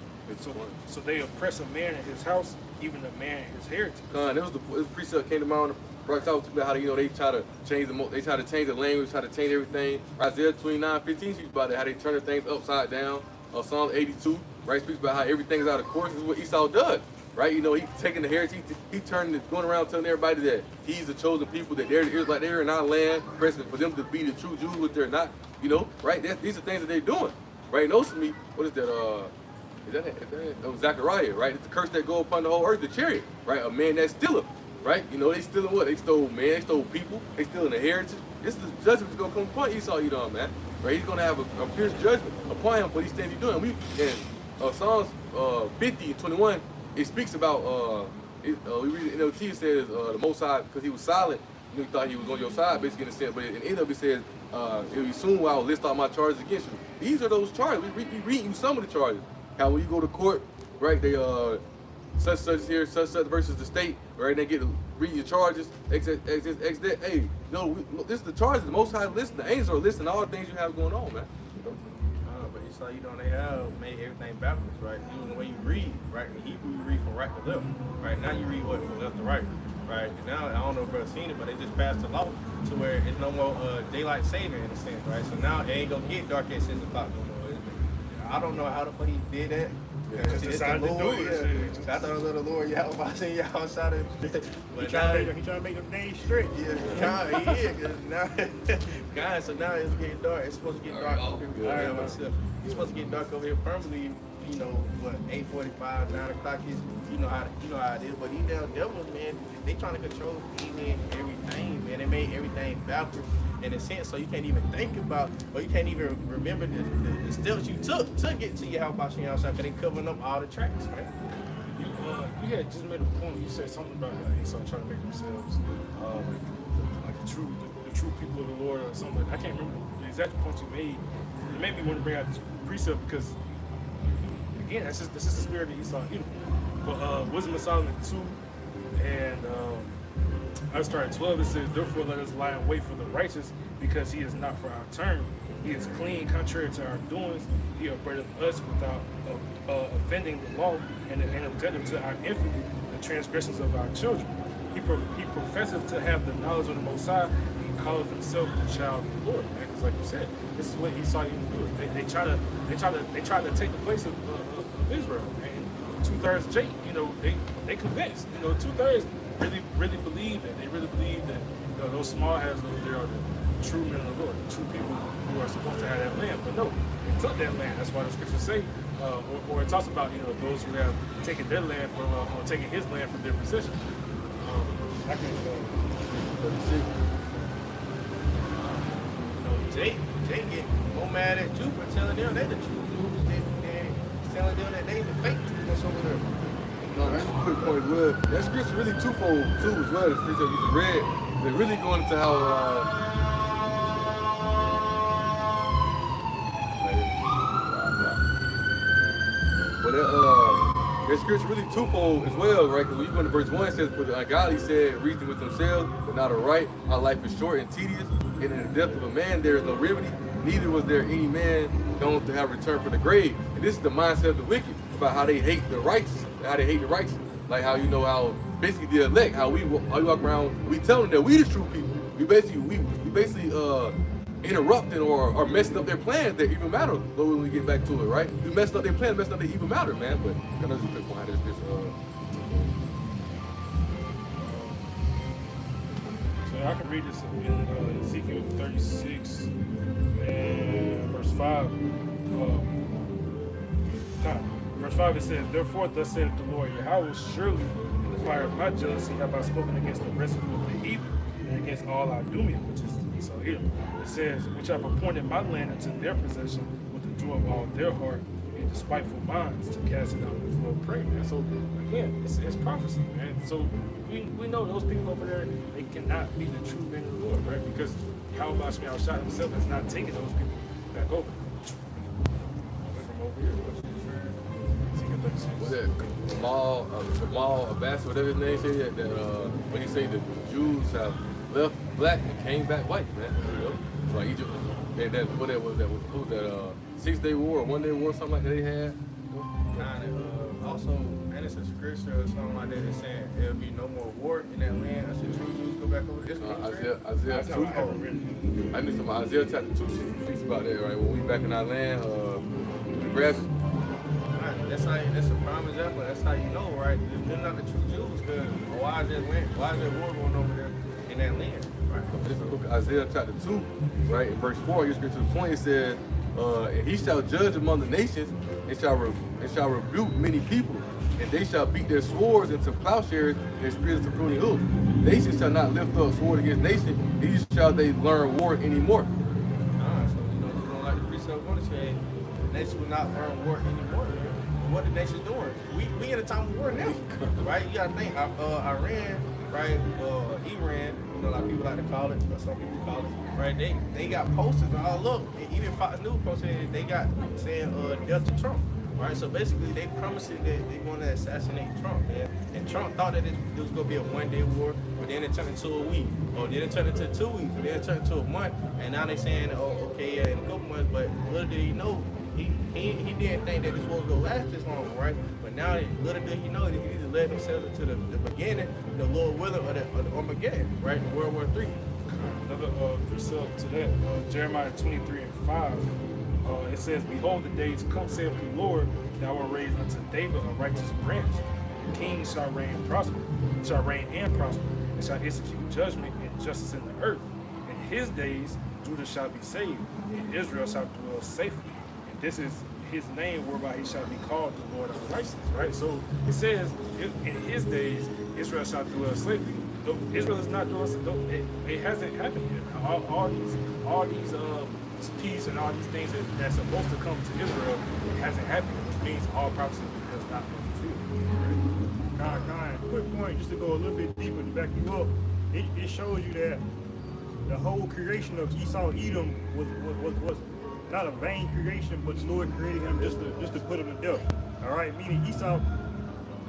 So they oppress a man in his house, even a man in his heritage. There was the precept came to mind. Brought talk about how they try to change the language, try to change everything. Isaiah 29:15 speaks about it, how they turn the things upside down. Psalm 82, right, speaks about how everything's out of course. This is what Esau does, right? You know, he's taking the heritage, he turned it, going around telling everybody that he's the chosen people, that they're the Israelites, they're in our land, pressing for them to be the true Jews, which they're not. You know, right? These are things that they're doing, right? And those to me, what is that? Is that Zechariah, right? It's the curse that go upon the whole earth, the chariot, right? A man that stealeth, right? You know, they stealing what? They stole man, they stole people, they stealing the heritage. This is the judgment that's gonna come upon Esau, Edom, man. Right? He's gonna have a fierce judgment upon him for these things he's doing. Psalms 50:21, it speaks about we read in NLT, it says the Most High, because he was silent, he thought he was on your side, basically in a sense. But in the end of it says, it'll be soon while I'll list all my charges against you. These are those charges. We read you some of the charges. How when you go to court, right, they such here, such versus the state, right? They get to read your charges, X that. Hey, no, this is the charges. The Most High listening. The angels are listening to all the things you have going on, man. But you saw, they have made everything backwards, right? Even the way you read, right? In Hebrew, you read from right to left, right? Now you read what from left to right, right? And now, I don't know if brother's seen it, but they just passed a law to where it's no more daylight saving in a sense, right? So now it ain't gonna get dark at 6 o'clock no more. I don't know how the fuck he did that. Just decided to do it. I thought it was the Lord, y'all. I seen y'all shot it. He trying to make them names straight. Yeah, he is. Now, guys, so now it's getting dark. It's supposed to get dark over here. It's supposed to get dark over here permanently. You know what? 8:45, 9 o'clock is. You know how it is. But these damn devils, man, they trying to control anything and everything, man. They made everything backwards in a sense, so you can't even think about, or you can't even remember the steps you took to get to your house by Shin Yahweh, because they covering up all the tracks, right? You had just made a point. You said something about how Esau trying to make themselves like the true people of the Lord or something. I can't remember the exact point you made. It made me want to bring out this precept because, again, this is the spirit of Esau. But Wisdom of Solomon 2 and I started 12. It says, therefore let us lie in wait for the righteous, because he is not for our turn. He is clean, contrary to our doings. He upbraideth us without offending the law, and objective to our infamy, the transgressions of our children. He professeth to have the knowledge of the Most High. He calleth himself the child of the Lord. Man, because like you said, this is what Esau even do. They try to take the place of Israel. And 2/3 Jake, they convinced. 2/3 really believe that. They really believe that those small hats over there are the true men of the Lord, the true people who are supposed to have that land. But no, they took that land. That's why the scriptures say or it talks about those who have taken their land from or taken his land from their possession. I can 36. Jay get more mad at you for telling them they the true Jews than telling them that they the fake Jews over there. No, that's a good point as well. That scripture really twofold too as well. The scripture we just read, they're really going into how but that scripture really twofold as well, right? Because when you go into verse 1, it says, "For the ungodly said, reason with themselves, but not aright. Our life is short and tedious, and in the death of a man there is no remedy. Neither was there any man known to have returned from the grave." And this is the mindset of the wicked about how they hate the righteous, how they hate the righteous. Like how how basically the elect, how we walk around, we tell them that we the true people. We basically interrupting or messing up their plans that even matter. But when we get back to it, right? We messed up their plans, messed up their even matter, man. But I know you pick behind this. So I can read this in Ezekiel 36 and verse 5. Verse 5 it says, "Therefore thus saith the Lord Yahweh, surely in the fire of my jealousy have I spoken against the residue of the heathen, and against all Idumean," which is Esau here. It says, "which have appointed my land into their possession with the joy of all their heart and despiteful minds to cast it out in the floor of prey." And so again, it's prophecy, man. So we know those people over there, they cannot be the true men of the Lord, right? Because Yahweh Shah himself has not taken those people back over. From over here. What's that? Jamal Abbas, whatever his name said, that when he say the Jews have left black and came back white, man. It's like Egypt. What was that 6-day war or 1-day war, something like that they had. Also, and it's a scripture or something like that that's saying there'll be no more war in that land until true Jews go back over this Isaiah 2. I need some Isaiah chapter 2 speaks about that, right? When we back in our land, we grab it. That's a prime example. That's how you know, right? They're not the true Jews, because why is there war going over there in that land? Right. This is the book of Isaiah chapter 2, right? In verse 4, you get to the point, it says, "And he shall judge among the nations, and shall rebuke many people, and they shall beat their swords into plowshares and their spears into pruning hooks. Nation shall not lift up sword against nation, neither shall they learn war anymore." So you don't like the precept going to say, nation will not learn war anymore. What the nation's doing? We in a time of war now, right? You gotta think, Iran, right? Iran, like people like to call it, or some people call it, right? They got posters all up, and even Fox News posted they got saying death to Trump, right? So basically, they promised that they're going to assassinate Trump, man. And Trump thought that it was going to be a 1-day war, but then it turned into a week, or then it turned into 2 weeks, and then it turned into a month, and now they're saying, oh, okay, yeah, in a couple months, but little did he know. He didn't think that this war was going to last this long, right? But now, little did he know that he needs to let himself into the beginning, the Lord willing, of the Armageddon, right? In World War III. Another precept to that, Jeremiah 23 and 5, it says, "Behold, the days come, saith the Lord, that I will raise unto David a righteous branch. The king shall reign and prosper, and shall execute judgment and justice in the earth. In his days, Judah shall be saved, and Israel shall dwell safely. And this is his name whereby he shall be called the Lord of righteousness," right? So it says, in his days, Israel shall dwell safely. Israel is not doing it hasn't happened yet. All these peace and all these things that's supposed to come to Israel, it hasn't happened, which means all prophecy has not been fulfilled. Kind. Quick point, just to go a little bit deeper to back you up. It shows you that the whole creation of Esau Edom was not a vain creation, but the Lord created him just to put him to death. All right, meaning Esau,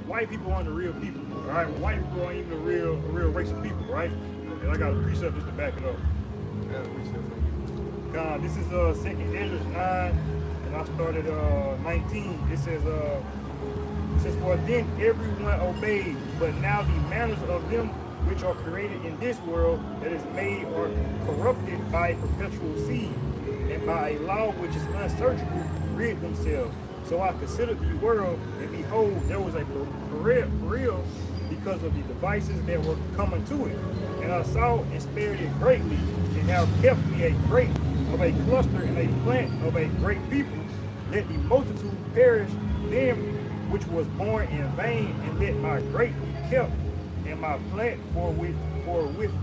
white people aren't the real people. All right, white people aren't even a real race of people, right? And I got a precept just to back it up. God, this is 2nd Ezra 9, and I started 19. It says, "For then everyone obeyed, but now the manners of them which are created in this world that is made are corrupted by perpetual seed, and by a law which is unsearchable rid themselves. So I considered the world, and behold, there was a peril because of the devices that were coming to it. And I saw and spared it greatly, and have kept me a cluster and a plant of a great people. let the multitude perish, them which was born in vain, and let my grape be kept, and my plant for with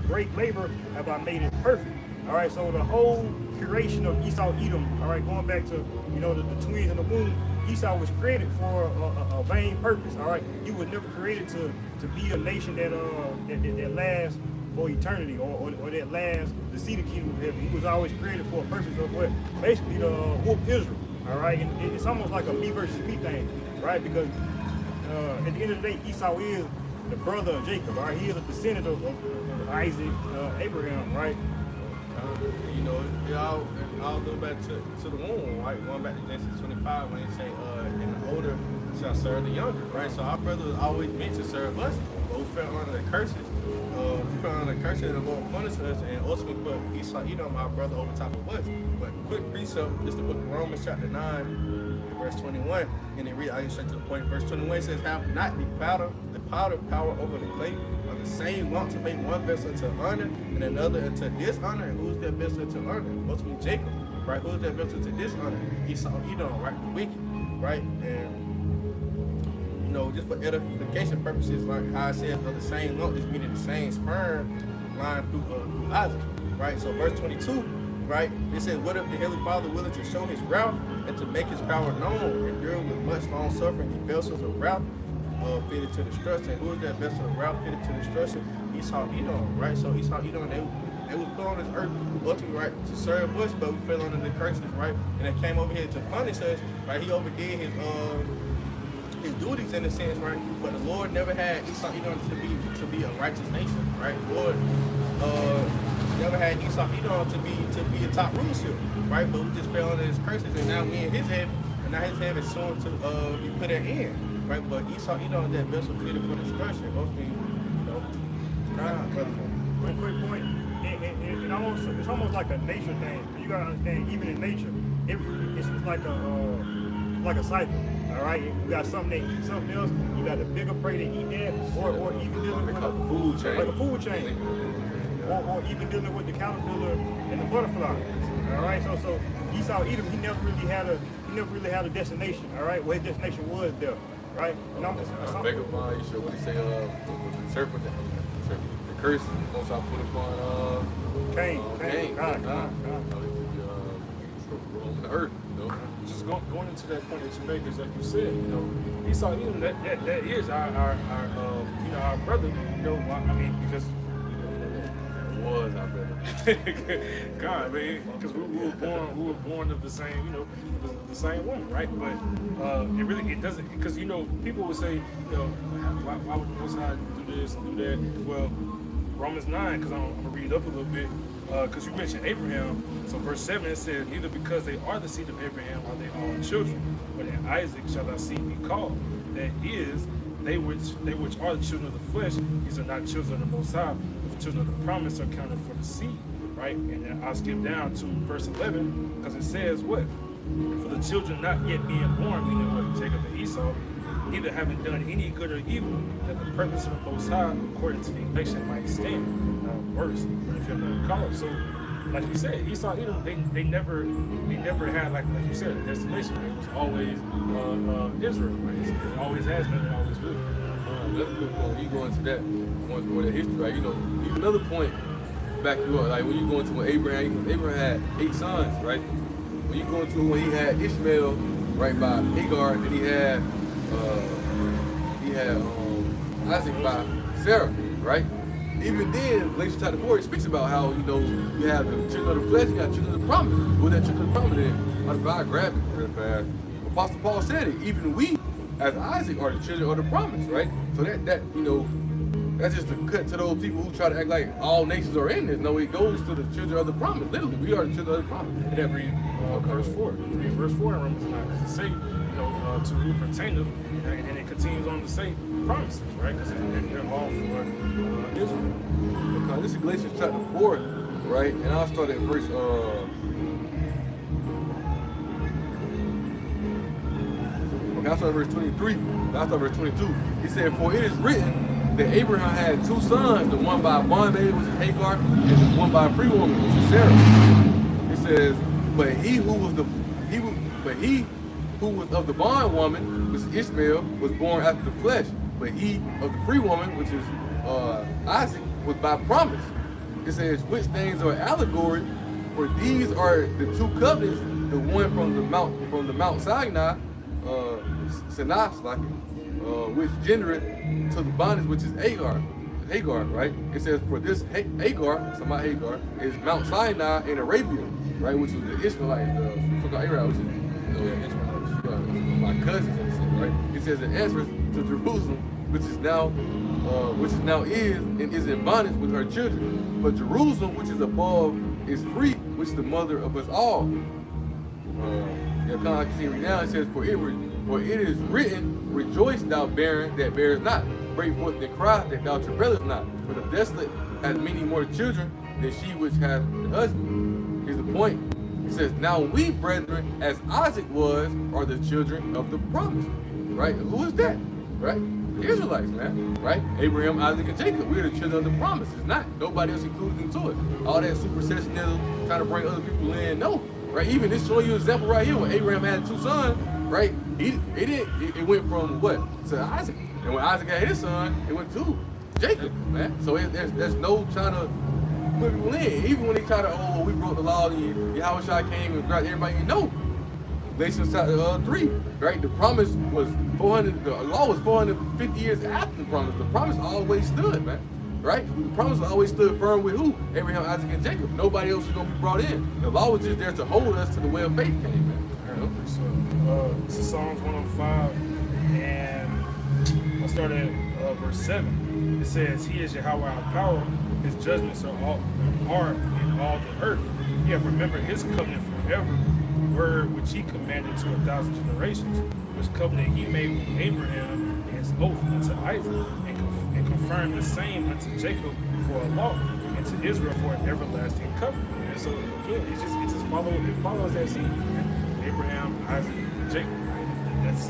great labor have I made it perfect. All right, so the whole creation of Esau Edom, all right, going back to the twins in the womb, Esau was created for a vain purpose. All right, he was never created to be a nation that lasts for eternity, or that lasts to see the kingdom of heaven. He was always created for a purpose of what, basically to whoop Israel. All right, and it's almost like a me versus me thing, right? Because at the end of the day, Esau is the brother of Jacob. All right, he is a descendant of Isaac, Abraham, right? You know, it all go back to the womb, right? Going back to Genesis 25 when they say, and the older shall serve the younger, right? So our brother was always meant to serve us, but we fell under the curses. We fell under the curses and the Lord punished us, and ultimately put Esau, our brother, over top of us. But quick precept is the book of Romans chapter 9, verse 21, and it reads, I get straight to the point. Verse 21 says, have not the powder power over the clay, of the same lump to make one vessel to honor and another unto dishonor. And who's that vessel to honor? Ultimately Jacob, right? Who's that vessel to dishonor? Esau, Edom, right? The wicked, right? And just for edification purposes, like how it says, of the same lump, this meaning the same sperm line through Isaac, right? So verse 22, right? It says, what if the Heavenly Father willing to show his wrath and to make his power known, enduring with much long suffering the vessels of wrath fitted to destruction. Who is that vessel of wrath fitted to destruction? Esau, Edom, right? So Esau, Edom, they was put on this earth ultimately, right, to serve us, but we fell under the curses, right? And they came over here to punish us, right? He overdid his duties in a sense, right? But the Lord never had Esau, Edom to be a righteous nation, right? The Lord never had Esau, Edom to be a top rulership, right? But we just fell under his curses, and now we in his heaven, and now his heaven is soon to be put at end. Right, but Esau, that vessel fitted for destruction. Mostly, Quick point. It's almost like a nature thing. You gotta understand, even in nature, it's like a cycle. All right, you got something that eats something else. You got a bigger prey that eat that, or even dealing with a food chain, like a food chain, or even dealing with the caterpillar and the butterfly. All right, so Esau, Edom, he never really had a destination. All right, well, his destination was death. Right? Vagabond, you sure what he say, the serpent, the curse, most I put upon Cain. God. Roaming the earth, Just going into that point that you make is like you said, Esau, that is our brother, I mean, because was our brother. God, man, because we were born of the same, the same woman, right? But it doesn't, because people would say, why would the Most High do this and do that? Well, Romans 9, because I'm gonna read up a little bit, because you mentioned Abraham. So verse 7 it says, neither because they are the seed of Abraham are they all children, but in Isaac shall thy seed be called. That is, they which are the children of the flesh, these are not children of the Most High, but the children of the promise are counted for the seed, right? And then I'll skip down to verse 11, because it says what? For the children not yet being born, meaning what? Jacob and Esau, neither having done any good or evil, that the purpose of the Most High, according to the election, might stand. Verse, if you're not called. So, like you said, Esau, they never had, like you said, a destination. It was always Israel, right? It always has been, it always will. That's a good point. You go into that, once more that history, right? Even another point, back you up, like when you go into when Abraham had 8 sons, right? When you go into when he had Ishmael, right, by Hagar, and he had Isaac by Sarah, right? Even then, Galatians chapter 4, it speaks about how, you have the children of the flesh, you got children of the promise. What that children of the promise is, how God grabbed it real fast. Apostle Paul said it, even we, as Isaac, are the children of the promise, right? So that's just a cut to those people who try to act like all nations are in this. No, it goes to the children of the promise. Literally, we are the children of the promise. And then read verse 4. Read verse 4 in Romans 9, because it say, to who pertaineth, and then it continues on to say promises, right? Because they're all for Israel. Because this is Galatians chapter 4, right? And I'll start at verse I'll start verse 23. I'll start verse 22. He said, for it is written that Abraham had 2 sons, the one by a bondmaid, which is Hagar, and the one by a free woman, which is Sarah. It says, but he who was of the bondwoman, which is Ishmael, was born after the flesh. But he of the free woman, which is Isaac, was by promise. It says, which things are allegory, for these are the two covenants, the one from the Mount Sinai, Sinai, which gendereth to the bondage, which is Hagar, right? It says, for this Hagar, is Mount Sinai in Arabia, right? Which was the Ishmaelites, so-called Arab, which is my cousins and shit, right? It says it answers to Jerusalem, which now is and is in bondage with her children. But Jerusalem, which is above, is free, which is the mother of us all. I can see it now. It says, for it is written, rejoice thou barren that bearest not, break forth and cry that thou travailest not. For the desolate has many more children than she which has a husband. Here's the point. It says, now we, brethren, as Isaac was, are the children of the promise. Right? Who is that? Right? The Israelites, man. Right? Abraham, Isaac, and Jacob. We're the children of the promise. It's not. Nobody else included into it. All that supersessionism, trying to bring other people in. No. Right? Even this showing you an example right here when Abraham had 2 sons, right? It went from what? To Isaac. And when Isaac had his son, it went to Jacob, man. So there's no trying to put people in. Even when they try to, we broke the law, Yahweh came and grabbed everybody, Galatians chapter 3, right? The promise was 400, the law was 450 years after the promise. The promise always stood, man. Right? The promise always stood firm with who? Abraham, Isaac, and Jacob. Nobody else was going to be brought in. The law was just there to hold us to the way of faith came, man. So, this is Psalms 105, and I start at verse 7. It says, He is Yahweh our power, His judgments are in all the earth. He hath remembered His covenant forever, word which He commanded to 1,000 generations, which covenant He made with Abraham and His oath unto Isaac, and confirmed the same unto Jacob for a law, and to Israel for an everlasting covenant. And so again, it follows that scene. Abraham, Isaac, and Jacob. Right? That's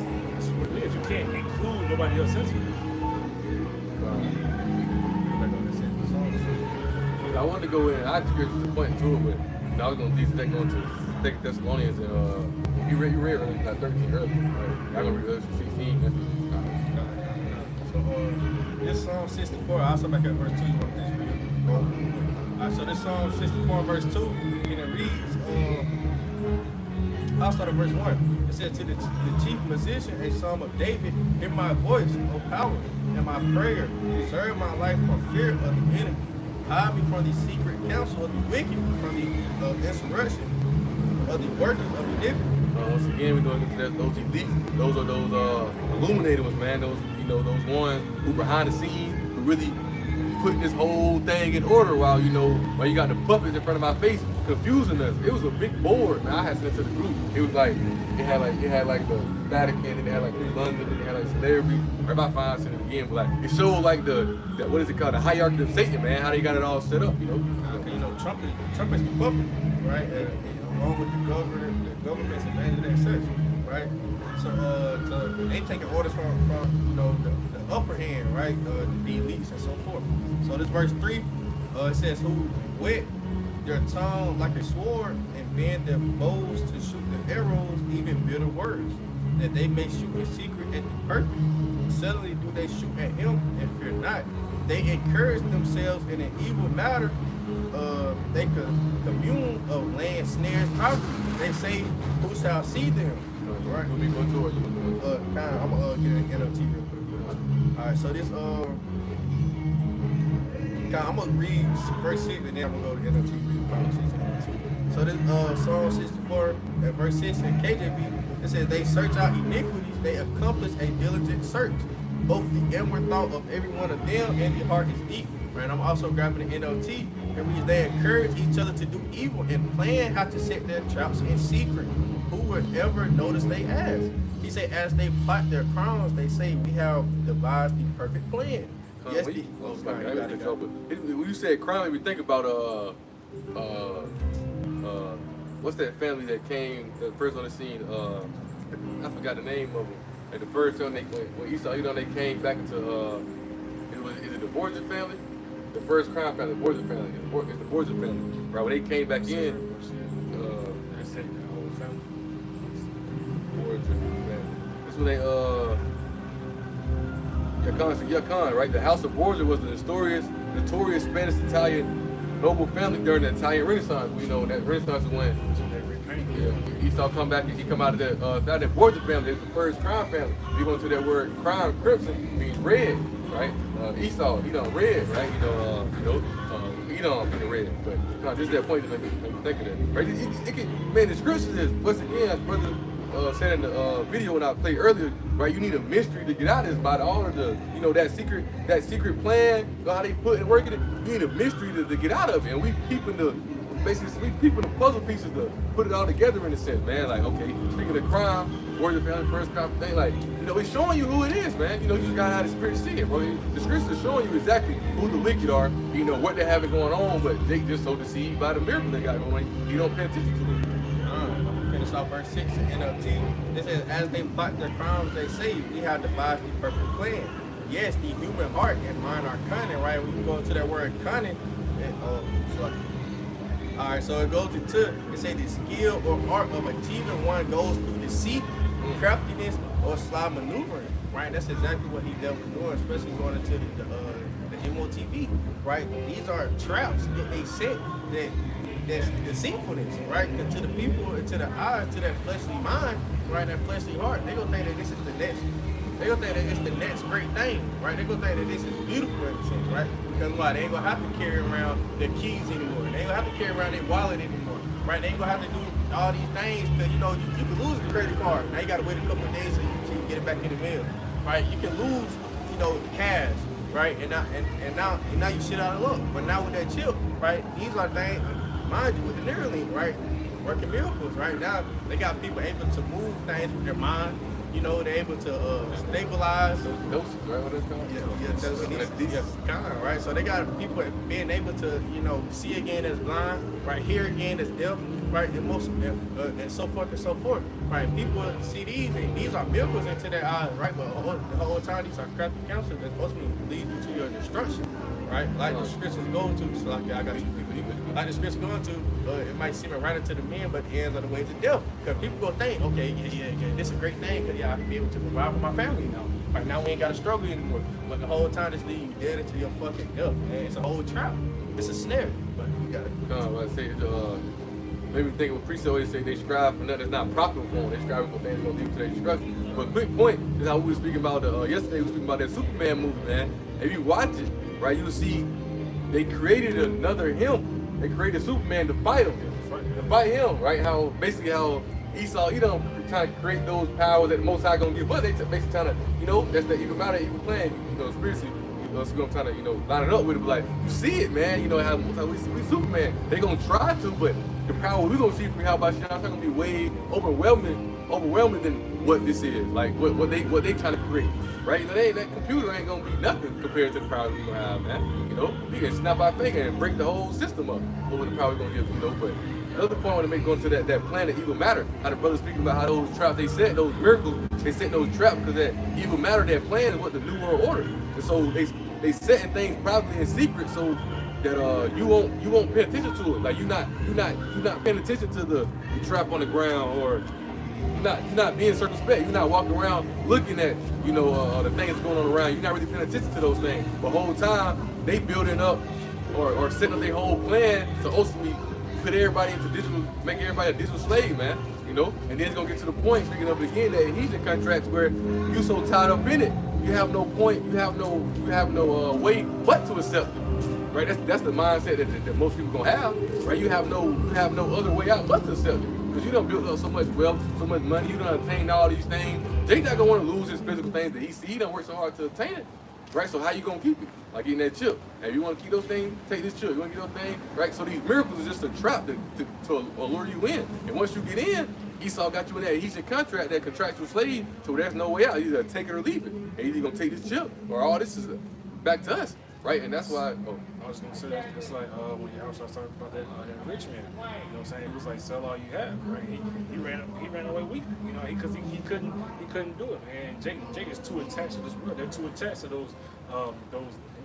what it is. You can't include nobody else into it. I wanted to go in. I just point to it, but I was going to take on to 2 Thessalonians and you read like 13 earlier. Right? I'm going to read 16. So this Psalm 64, I also back at verse 2. You want this read? Alright, so this Psalm 64 verse 2, and it reads, I'll start at verse 1. It says, to the chief musician, a psalm of David, hear my voice, O power, and my prayer, preserve my life from fear of the enemy. Hide me from the secret counsel of the wicked, from the insurrection of the workers of iniquity. Once again, we're going to get to those elites. Those are those illuminated ones, man. Those ones who behind the scenes, who really putting this whole thing in order while you got the puppets in front of my face confusing us. It was a big board, man. I had sent to the group. It was like it had like the Vatican, and it had like New London, and it had like celebrities. Right by fine sent it again, but like it showed like the what is it called, the hierarchy of Satan, man. How they got it all set up, Trump is the puppet, right? Along with the government's advantage and such, right? So they taking orders from the upper hand, right? The elites and so forth. So this verse 3, it says, who wet their tongue like a sword and bend their bows to shoot the arrows, even bitter words, that they may shoot in secret at the perfect. Suddenly do they shoot at him and fear not. They encourage themselves in an evil matter. They could commune of land snares property. They say, who shall see them? Right? We'll be going to it. I'm gonna get an NLT real quick. Alright, so this I'm gonna read verse 6 and then I'm gonna go to NLT. So this Psalm 64 at verse 6 in KJV, it says, they search out iniquities, they accomplish a diligent search. Both the inward thought of every one of them and the heart is deep. Right? I'm also grabbing the NLT. It reads, they encourage each other to do evil and plan how to set their traps in secret. Who would ever notice they ask? He said, as they plot their crimes, they say, we have devised the perfect plan. Yes, when you said crime, we think about what's that family that came first on the scene? I forgot the name of them. Like the first time when Esau, they came back into is it the Borgia family? The first crime family, the Borgia family. It's the Borgia family, right? When they came back in, Borgia, man. That's when they Yakan, right? The House of Borgia was the notorious Spanish-Italian noble family during the Italian Renaissance. We know that Renaissance is when Esau come back and he come out of that Borgia family. It's the first crime family. We go into that word crime, crimson means red, right? Esau, he done red, right? Edom being red. But just that point to make me think of that, right? Man, the scriptures is once again, as brother said in the video when I played earlier, right? You need a mystery to get out of this by all of the, that secret plan, how they put and working it. You need a mystery to get out of it, and we peeping the puzzle pieces to put it all together in a sense, man. Like, okay, speaking of crime, Warrior family, first crime thing, like, it's showing you who it is, man. You just gotta have the spirit see it, bro. The scriptures are showing you exactly who the wicked are, what they have going on, but they just so deceived by the miracle they got going on. You don't pay attention to it. I'm gonna finish off verse 6 in NLT. It says, as they plot their crimes, they say, we have devised the perfect plan. Yes, the human heart and mind are cunning, right? When you go into that word cunning, all right, so it goes into, it say the skill or art of achieving one goes through deceit, craftiness, or sly maneuvering, right? That's exactly what he dealt with doing, especially going into the MOTV, right? These are traps that they set that's deceitfulness, right? To the people, to the eyes, to that fleshly mind, right? That fleshly heart, they gonna think that this is the next. They gonna think that it's the next great thing, right? They gonna think that this is beautiful in a sense, right? Because why? They ain't gonna have to carry around their keys anymore. They ain't gonna have to carry around their wallet anymore, right? They ain't gonna have to do all these things because you can lose a credit card. Now you gotta wait a couple of days so you can get it back in the mail, right? You can lose, the cash, right? And now you shit out of luck. But now with that chip, right? These are things, mind you, with the Neuralink, right? Working miracles, right? Now they got people able to move things with their mind. They're able to stabilize. Doses, right? What that's called? Right? So they got people being able to, see again as blind, right? Hear again as deaf, right? And so forth and so forth, right? People see these are miracles into their eyes, right? But the whole time these are crafty counsels that ultimately lead you to your destruction, right? Like the scriptures go to, so like I got you. Like the scripture going to, it might seem right into the men, but the ends are the ways of death. Because people go think, okay, yeah, this is a great thing, because I can be able to provide for my family now. Right now we ain't got to struggle anymore. But the whole time this leads you dead into your fucking death. And it's a whole trap. It's a snare. But you got it. Maybe think of a priest always say they strive for nothing that's not profitable for them. They strive for things that's going to lead to their destruction. But quick point is how we were speaking about yesterday. We were speaking about that Superman movie, man. If you watch it, right, you'll see they created another him. They created Superman to fight him, right? How Esau, trying to create those powers that the Most High gonna give us. They basically trying to, that's the evil matter, evil plan, spiritually. So I'm trying to, line it up with it. But like, you see it, man. How Most High, we Superman. They gonna try to, but the power we gonna see from how about Shah, it's gonna be way overwhelming than what this is. Like what they trying to create, right? That computer ain't gonna be nothing compared to the power we gonna have, man. We can snap our finger and break the whole system up over the power we're gonna give, But another point I want to make going to that plan of evil matter, how the brother speaking about how those traps they set, those miracles, they set those traps because that evil matter, that plan is what the New World Order. And so they setting things probably in secret so that you won't pay attention to it. Like you're not paying attention to the trap on the ground, or you're not being circumspect. You're not walking around looking at the things going on around. You're not really paying attention to those things. The whole time they building up or setting up their whole plan to ultimately put everybody into digital, make everybody a digital slave, man. And then it's gonna get to the point, speaking of it again, that adhesion contracts where you so tied up in it, you have no point, you have no way but to accept it. Right? That's the mindset that most people gonna have, right? You have no other way out but to accept it. Because you done built up so much wealth, so much money, you done attained all these things. Jake not gonna want to lose his physical things that he see. He done worked so hard to attain it. Right? So how you gonna keep it? Like eating that chip. And if you wanna keep those things, take this chip. You wanna get those things, right? So these miracles is just a trap to allure you in. And once you get in, Esau got you in that adhesion contract, that contractual slave, so there's no way out. You either take it or leave it. And you're either gonna take this chip or all this is back to us. Right? And that's why I was gonna say that it's like when your house was talking about that rich man. You know what I'm saying? It was like sell all you have, right? He ran away weak, because he couldn't do it, man. Jake is too attached to this world. They're too attached to those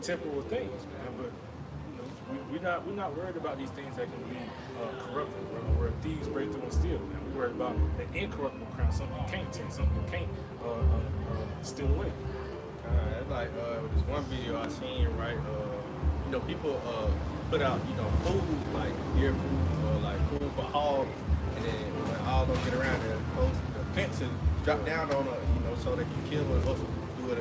temporal things, man. But we're not worried about these things that can be corrupted, where thieves break through and steal. Man. We're worried about the incorruptible crown, something you can't take, something you can't steal away. It's like this one video I seen, right? You know, people put out, you know, food like deer food, like food for hogs, and then when all don't get around there, the fences drop down on it, you know, so they can kill it, also do what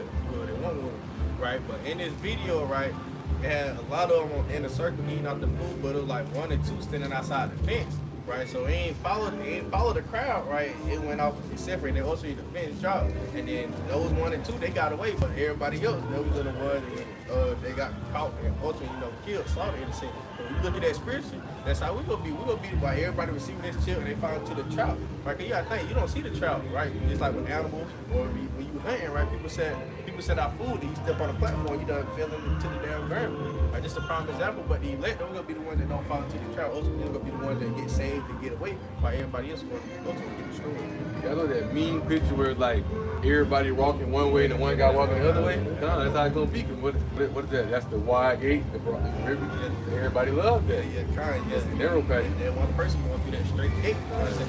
they want with it, right? But in this video, right, it had a lot of them in the circle eating out the food, but it was like 1 or 2 standing outside the fence. Right, so it ain't followed the crowd, right? It went off, it separated. Also, the fence dropped, and then those 1 and 2 they got away, but everybody else, those are the ones they got caught and ultimately, you know, killed, slaughtered, innocent. But when you look at that spiritually, that's how we gonna be. We gonna be by everybody receiving this chill and they fall into the trout, right? Cause you gotta think, you don't see the trout, right? Just like with animals or when you hunting, right? People set out food, and you step on a platform, you done fell into the damn ground. Right, just a prime example, but the elect, they're gonna be the ones that don't fall into the trout. Ultimately, they're gonna be the ones that get saved and get away, while everybody else will ultimately get destroyed. I know that mean picture where it's like everybody walking one way and the one guy walking the other way. No, that's how it's gonna be. What is that? That's the wide gate. The river. Everybody loves that. Yeah, kind of. Yes, narrow path. That one person going through that straight gate. That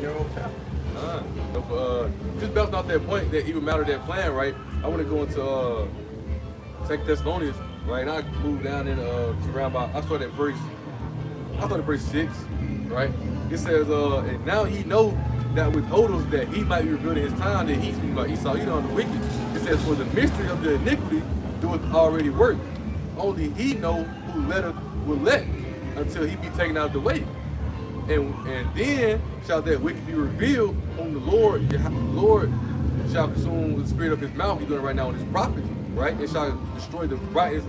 narrow path. Just bouncing off that point that even matter that plan, right? I want to go into 2 Thessalonians, right? And I moved down in to around about. I started at verse 6, right? It says, and now he know that with Hodos that he might be revealed in his time that he's speaking about Esau, you know, the wicked. It says, for the mystery of the iniquity doeth already work. Only he know who will let until he be taken out of the way. And then shall that wicked be revealed, whom the Lord shall consume with the spirit of his mouth. He's doing it right now on his prophets, right? And shall destroy the brightness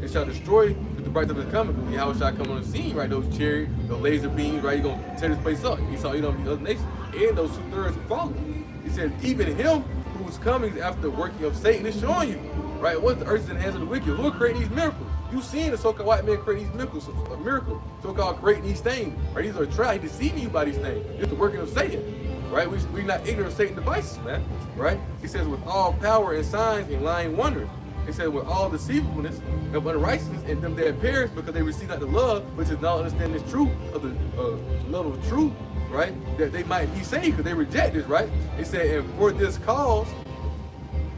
it shall destroy with the brightness of his coming. How shall come on the scene, right? Those chariots, those laser beams, right? He's gonna tear this place up. He saw, you know, the other nations and those 2/3 who follow. He says, even him who's coming after the working of Satan is showing you, right? What's the earth is in the hands of the wicked? Who are creating these miracles? You seen the so-called white man creating these miracles, a miracle, so-called creating these things, right? These are traps. He's deceiving you by these things. It's the working of Satan, right? We're not ignorant of Satan's devices, man, right? He says, with all power and signs and lying wonders. He said, with all deceivableness of unrighteousness in them that perish because they receive not the love, which is not understanding this truth of the love of truth, right? That they might be saved because they reject this, right? He said, and for this cause,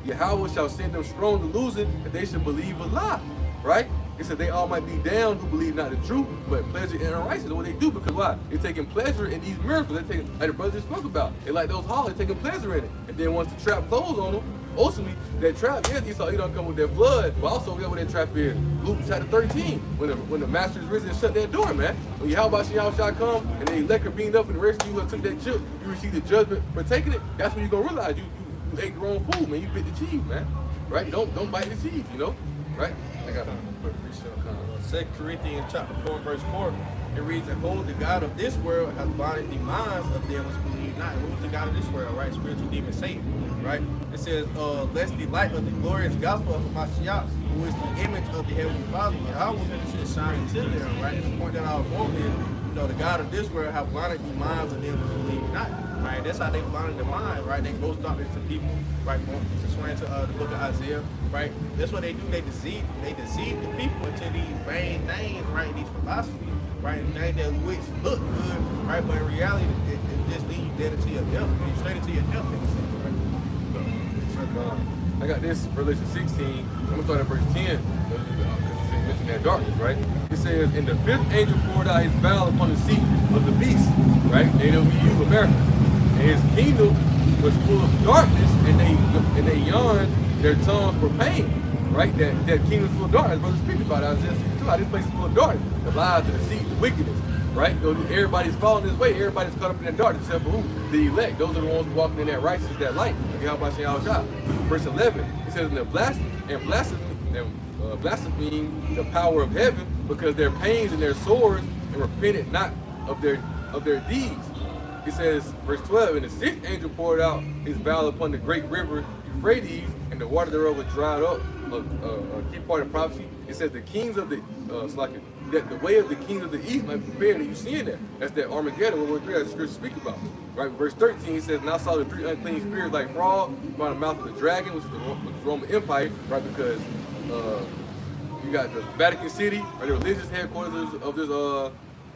Yahweh shall send them strong delusion that they should believe a lie, right? He said they all might be down who believe not the truth, but pleasure in unrighteousness. What they do, because why? They're taking pleasure in these miracles. They're taking, like the brother just spoke about. They like those hollows, they're taking pleasure in it. And then once the trap closed on them, ultimately, that trap, yes, Esau, he don't come with that blood, but also we got what that trap is. Luke chapter 13, when the master is risen and shut that door, man. When Yahweh shall come, and the elect are beamed up, and the rest of you who took that chip, you receive the judgment for taking it, that's when you're going to realize you ate the wrong food, man. You bit the cheese, man. Right? Don't bite the cheese, you know? Right? I got to put a research on 2 Corinthians chapter 4, verse 4, it reads, and hold the God of this world has blinded the minds of them which believe not. Who's the God of this world, right? Spiritual demon Satan, right? It says, lest the light of the glorious gospel of Mashiach, who is the image of the heavenly Father, Yahweh, should shine into them, right? And the point that I was on is, you know, the God of this world have blinded the minds of them which believe not, right? That's how they blinded the mind, right? They gross darkness to people, right? To swear to the book of Isaiah, right? That's what they do. They deceive the people into these vain things, right? These philosophies, right? And things that which look good, right? But in reality, it just leads you dead into your death, straight into your death, right? I got this, Revelation 16. I'm going to start at verse 10, because you mentioned that darkness, right? It says, and the 5th angel poured out his vial upon the seat of the beast, right? AWU, America. And his kingdom was full of darkness, and they yawned their tongues for pain, right? That kingdom is full of darkness. Brother speaking about it. I was just saying, this place is full of darkness. The lies, the deceit, the wickedness, right? Everybody's following this way. Everybody's caught up in that darkness, except for who? The elect. Those are the ones walking in that righteousness, that light. Verse 11, it says, and blaspheme the power of heaven, because their pains and their sores, and repented not of their deeds. It says, verse 12, and the 6th angel poured out his vial upon the great river Euphrates, and the water thereof was dried up. A key part of prophecy. It says the kings of the that the way of the kings of the east might be prepared, and you seeing that. That's that Armageddon, World War 3, as the scripture speak about. Right, verse 13 says, and I saw the 3 unclean spirits like frogs by the mouth of the dragon, which is the Roman Empire, right? Because You got the Vatican City, or the religious headquarters of this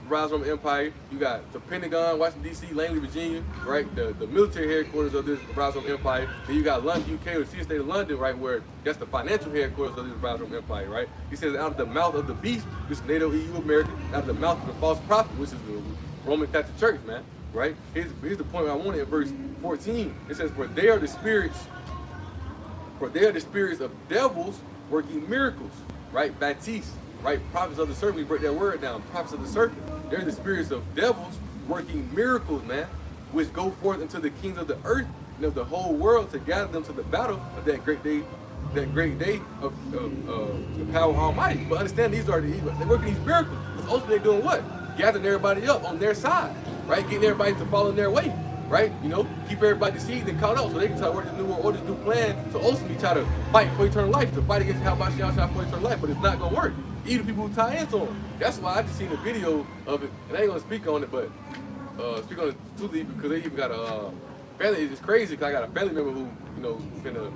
rise Roman Empire. You got the Pentagon, Washington D.C., Langley, Virginia, right? The military headquarters of this rise Roman Empire. Then you got London, UK, or the state of London, right, where that's the financial headquarters of this rise Roman Empire, right? He says, out of the mouth of the beast, which is NATO, EU, America, out of the mouth of the false prophet, which is the Roman Catholic Church, man, right? Here's the point I wanted in verse 14. It says, for they are the spirits of devils working miracles, right? Baptiste, right? Prophets of the serpent, we break that word down. Prophets of the serpent. They're the spirits of devils working miracles, man, which go forth into the kings of the earth and of the whole world to gather them to the battle of that great day of the power of Almighty. But understand, they're working these miracles. Because ultimately they're doing what? Gathering everybody up on their side, right? Getting everybody to follow in their way, right? You know, keep everybody deceived and caught up so they can try to work this new world order, this new plan to ultimately try to fight for eternal life, to fight against Yahweh Shah for eternal life, but it's not going to work. Even people who tie into them. That's why I just seen a video of it, and I ain't going to speak on it, but speak on it too deep because they even got a family. It's crazy because I got a family member who, you know, finna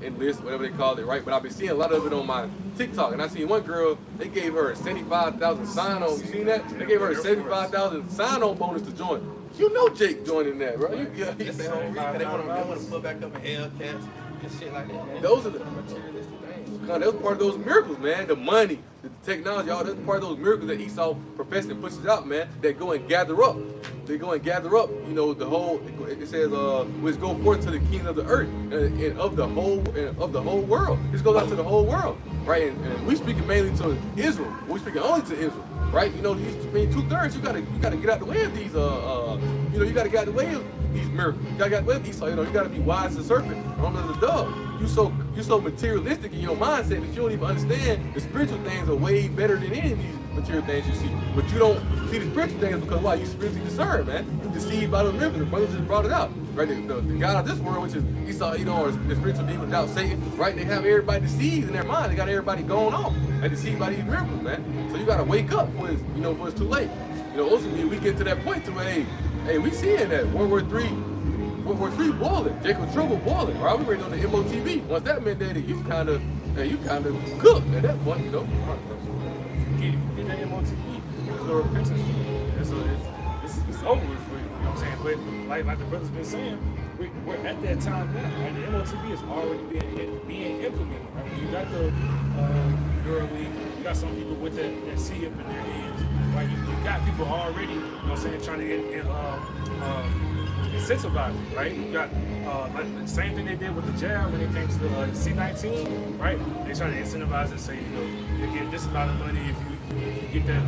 enlist, whatever they call it, right? But I've been seeing a lot of it on my TikTok, and I seen one girl, they gave her a 75,000 sign-on. You seen that? They gave her a 75,000 sign-on bonus to join. You know Jake joining that, bro. That's the whole reason they want to put back up in Hellcats and shit like that, man. Those are the materialistic things. that was part of those miracles, man. The money, the technology, all that's part of those miracles that Esau professes and pushes out, man. That go and gather up. They go and gather up, you know, the whole. It says, which go forth to the kings of the earth and of the whole world. This goes out to the whole world, right? And we speaking mainly to Israel. We speaking only to Israel, right? You know, these 2/3. You gotta get out the way of these. You know, you gotta get out the way of these miracles. You gotta get out the way of Esau. You know, you gotta be wise as a serpent, harmless as a dove. You so materialistic in your mindset that you don't even understand the spiritual things are way better than any of these material things you see. But you don't see the spiritual things because why? You spiritually discerned, man. You deceived by the miracles. The brothers just brought it out, right? The God of this world, which is Esau, you know, or the spiritual demon without Satan, right? They have everybody deceived in their mind. They got everybody going on and deceived by these miracles, man. So you gotta wake up before it's too late. You know, ultimately we get to that point to where, hey, we seeing that World War III boiling, Jacob Trouble boiling, right? We ready on the MOTB. Once that mandated, you kind of cooked at that point, you know. Get that MOTB, there's no repentance. It's over with for you, you know what I'm saying? But like the brother's been saying, we're at that time now, right? The MOTB is already being implemented, right? When you got the Neuralink, you got some people with that C up in their hands, right? You got people already, you know what I'm saying, trying to get incentivize it, right? You got like the same thing they did with the jab when it came to the C-19, right? They try to incentivize it and say, you know, you get this amount of money if you get that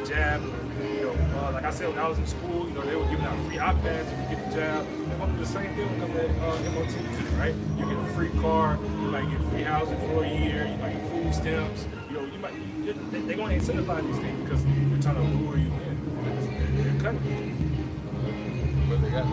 jab. You know, like I said, when I was in school, you know, they were giving out free iPads if you get the jab. They're going to do the same thing when it comes to MOTB, right? You get a free car, you might get free housing for a year, you might get food stamps. You know, they're going to incentivize these things because they're trying to lure you in. They're cunning. But they got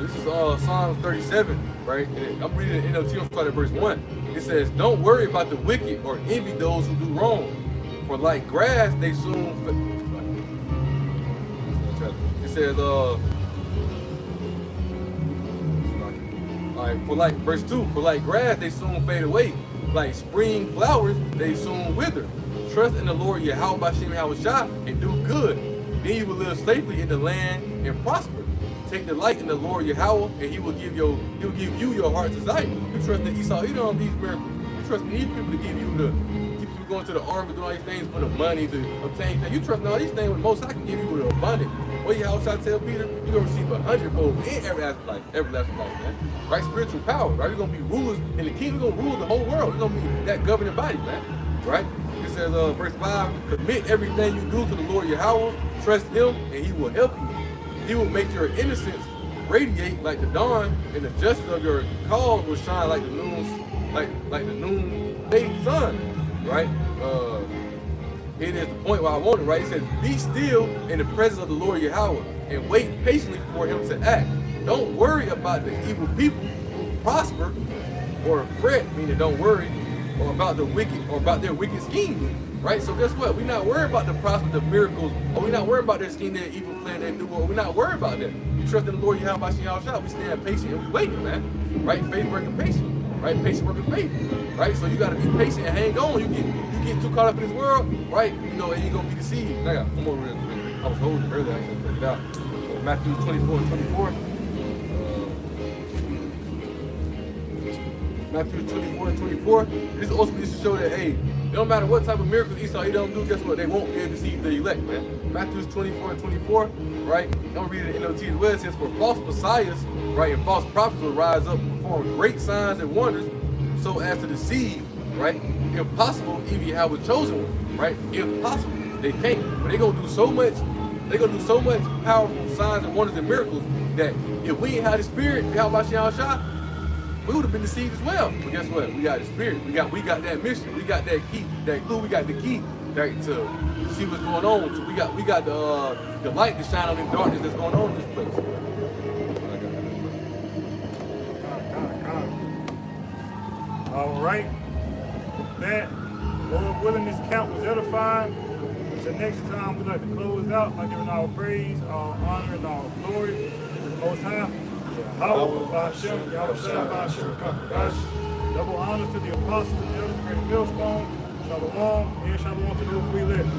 this is Psalms 37, right? And I'm reading the NLT, I'll start at verse 1. It says, don't worry about the wicked or envy those who do wrong. For like grass, they soon... It says, verse 2, for like grass, they soon fade away. Like spring flowers, they soon wither. Trust in the Lord Yahweh B'Shem Yahushua and do good. Then you will live safely in the land and prosper. Take delight in the Lord Yahweh, and He will give you your heart's desire. You trust in Esau, you know these miracles. You trust in these people to give you keep you going to the army, doing all these things for the money to obtain things. You trust in all these things with most I can give you with abundance. What Yahweh shall tell Peter, you're gonna receive 100-fold in everlasting life, man. Right? Spiritual power, right? You're gonna be rulers in the kingdom, you're gonna rule the whole world. You're gonna be that governing body, man. Right? It says, verse 5, commit everything you do to the Lord Yahweh, trust Him, and He will help you. He will make your innocence radiate like the dawn, and the justice of your cause will shine like the noonday sun. Right? It is the point where I want it, right? It says, be still in the presence of the Lord Yahweh and wait patiently for Him to act. Don't worry about the evil people who prosper or fret, meaning don't worry, or about the wicked or about their wicked schemes. Right? So guess what? We're not worried about the prosper, the miracles, or we're not worried about their scheme, evil plan, their new world. We're not worried about that. We trust in the Lord Yahweh B'Shem Yahushua. We stand patient and we wait, man. right? Faith working patience, right? Patience working faith, right? So you gotta be patient and hang on. You get too caught up in this world, right? You know, and you're gonna be deceived. And I got one more real quick. I was holding it earlier, I ain't gonna take it out. So Matthew 24:24. Matthew 24:24. This ultimately is to show that, hey, it don't matter what type of miracles Esau he don't do, guess what? They won't be able to deceive the elect, man. Matthew 24:24, right? I'm gonna read it in NLT as well. It says, for false messiahs, right, and false prophets will rise up and perform great signs and wonders so as to deceive, right? If possible, even Yahweh's chosen one, right? If possible. They can't. But they're gonna do so much powerful signs and wonders and miracles that if we ain't had the spirit, how about Shah? We would have been deceived as well. But guess what? We got the spirit. We got that mission. We got that key, that clue. We got the key, right, to see what's going on. So we got the light to shine on the darkness that's going on in this place. All right. That, Lord willing, this camp was edifying. So next time we like to close out by giving our praise, our honor, and our glory to the Most High. Double honors to the apostles, the elders, the great millstone. Shalom, and shalom to those we live.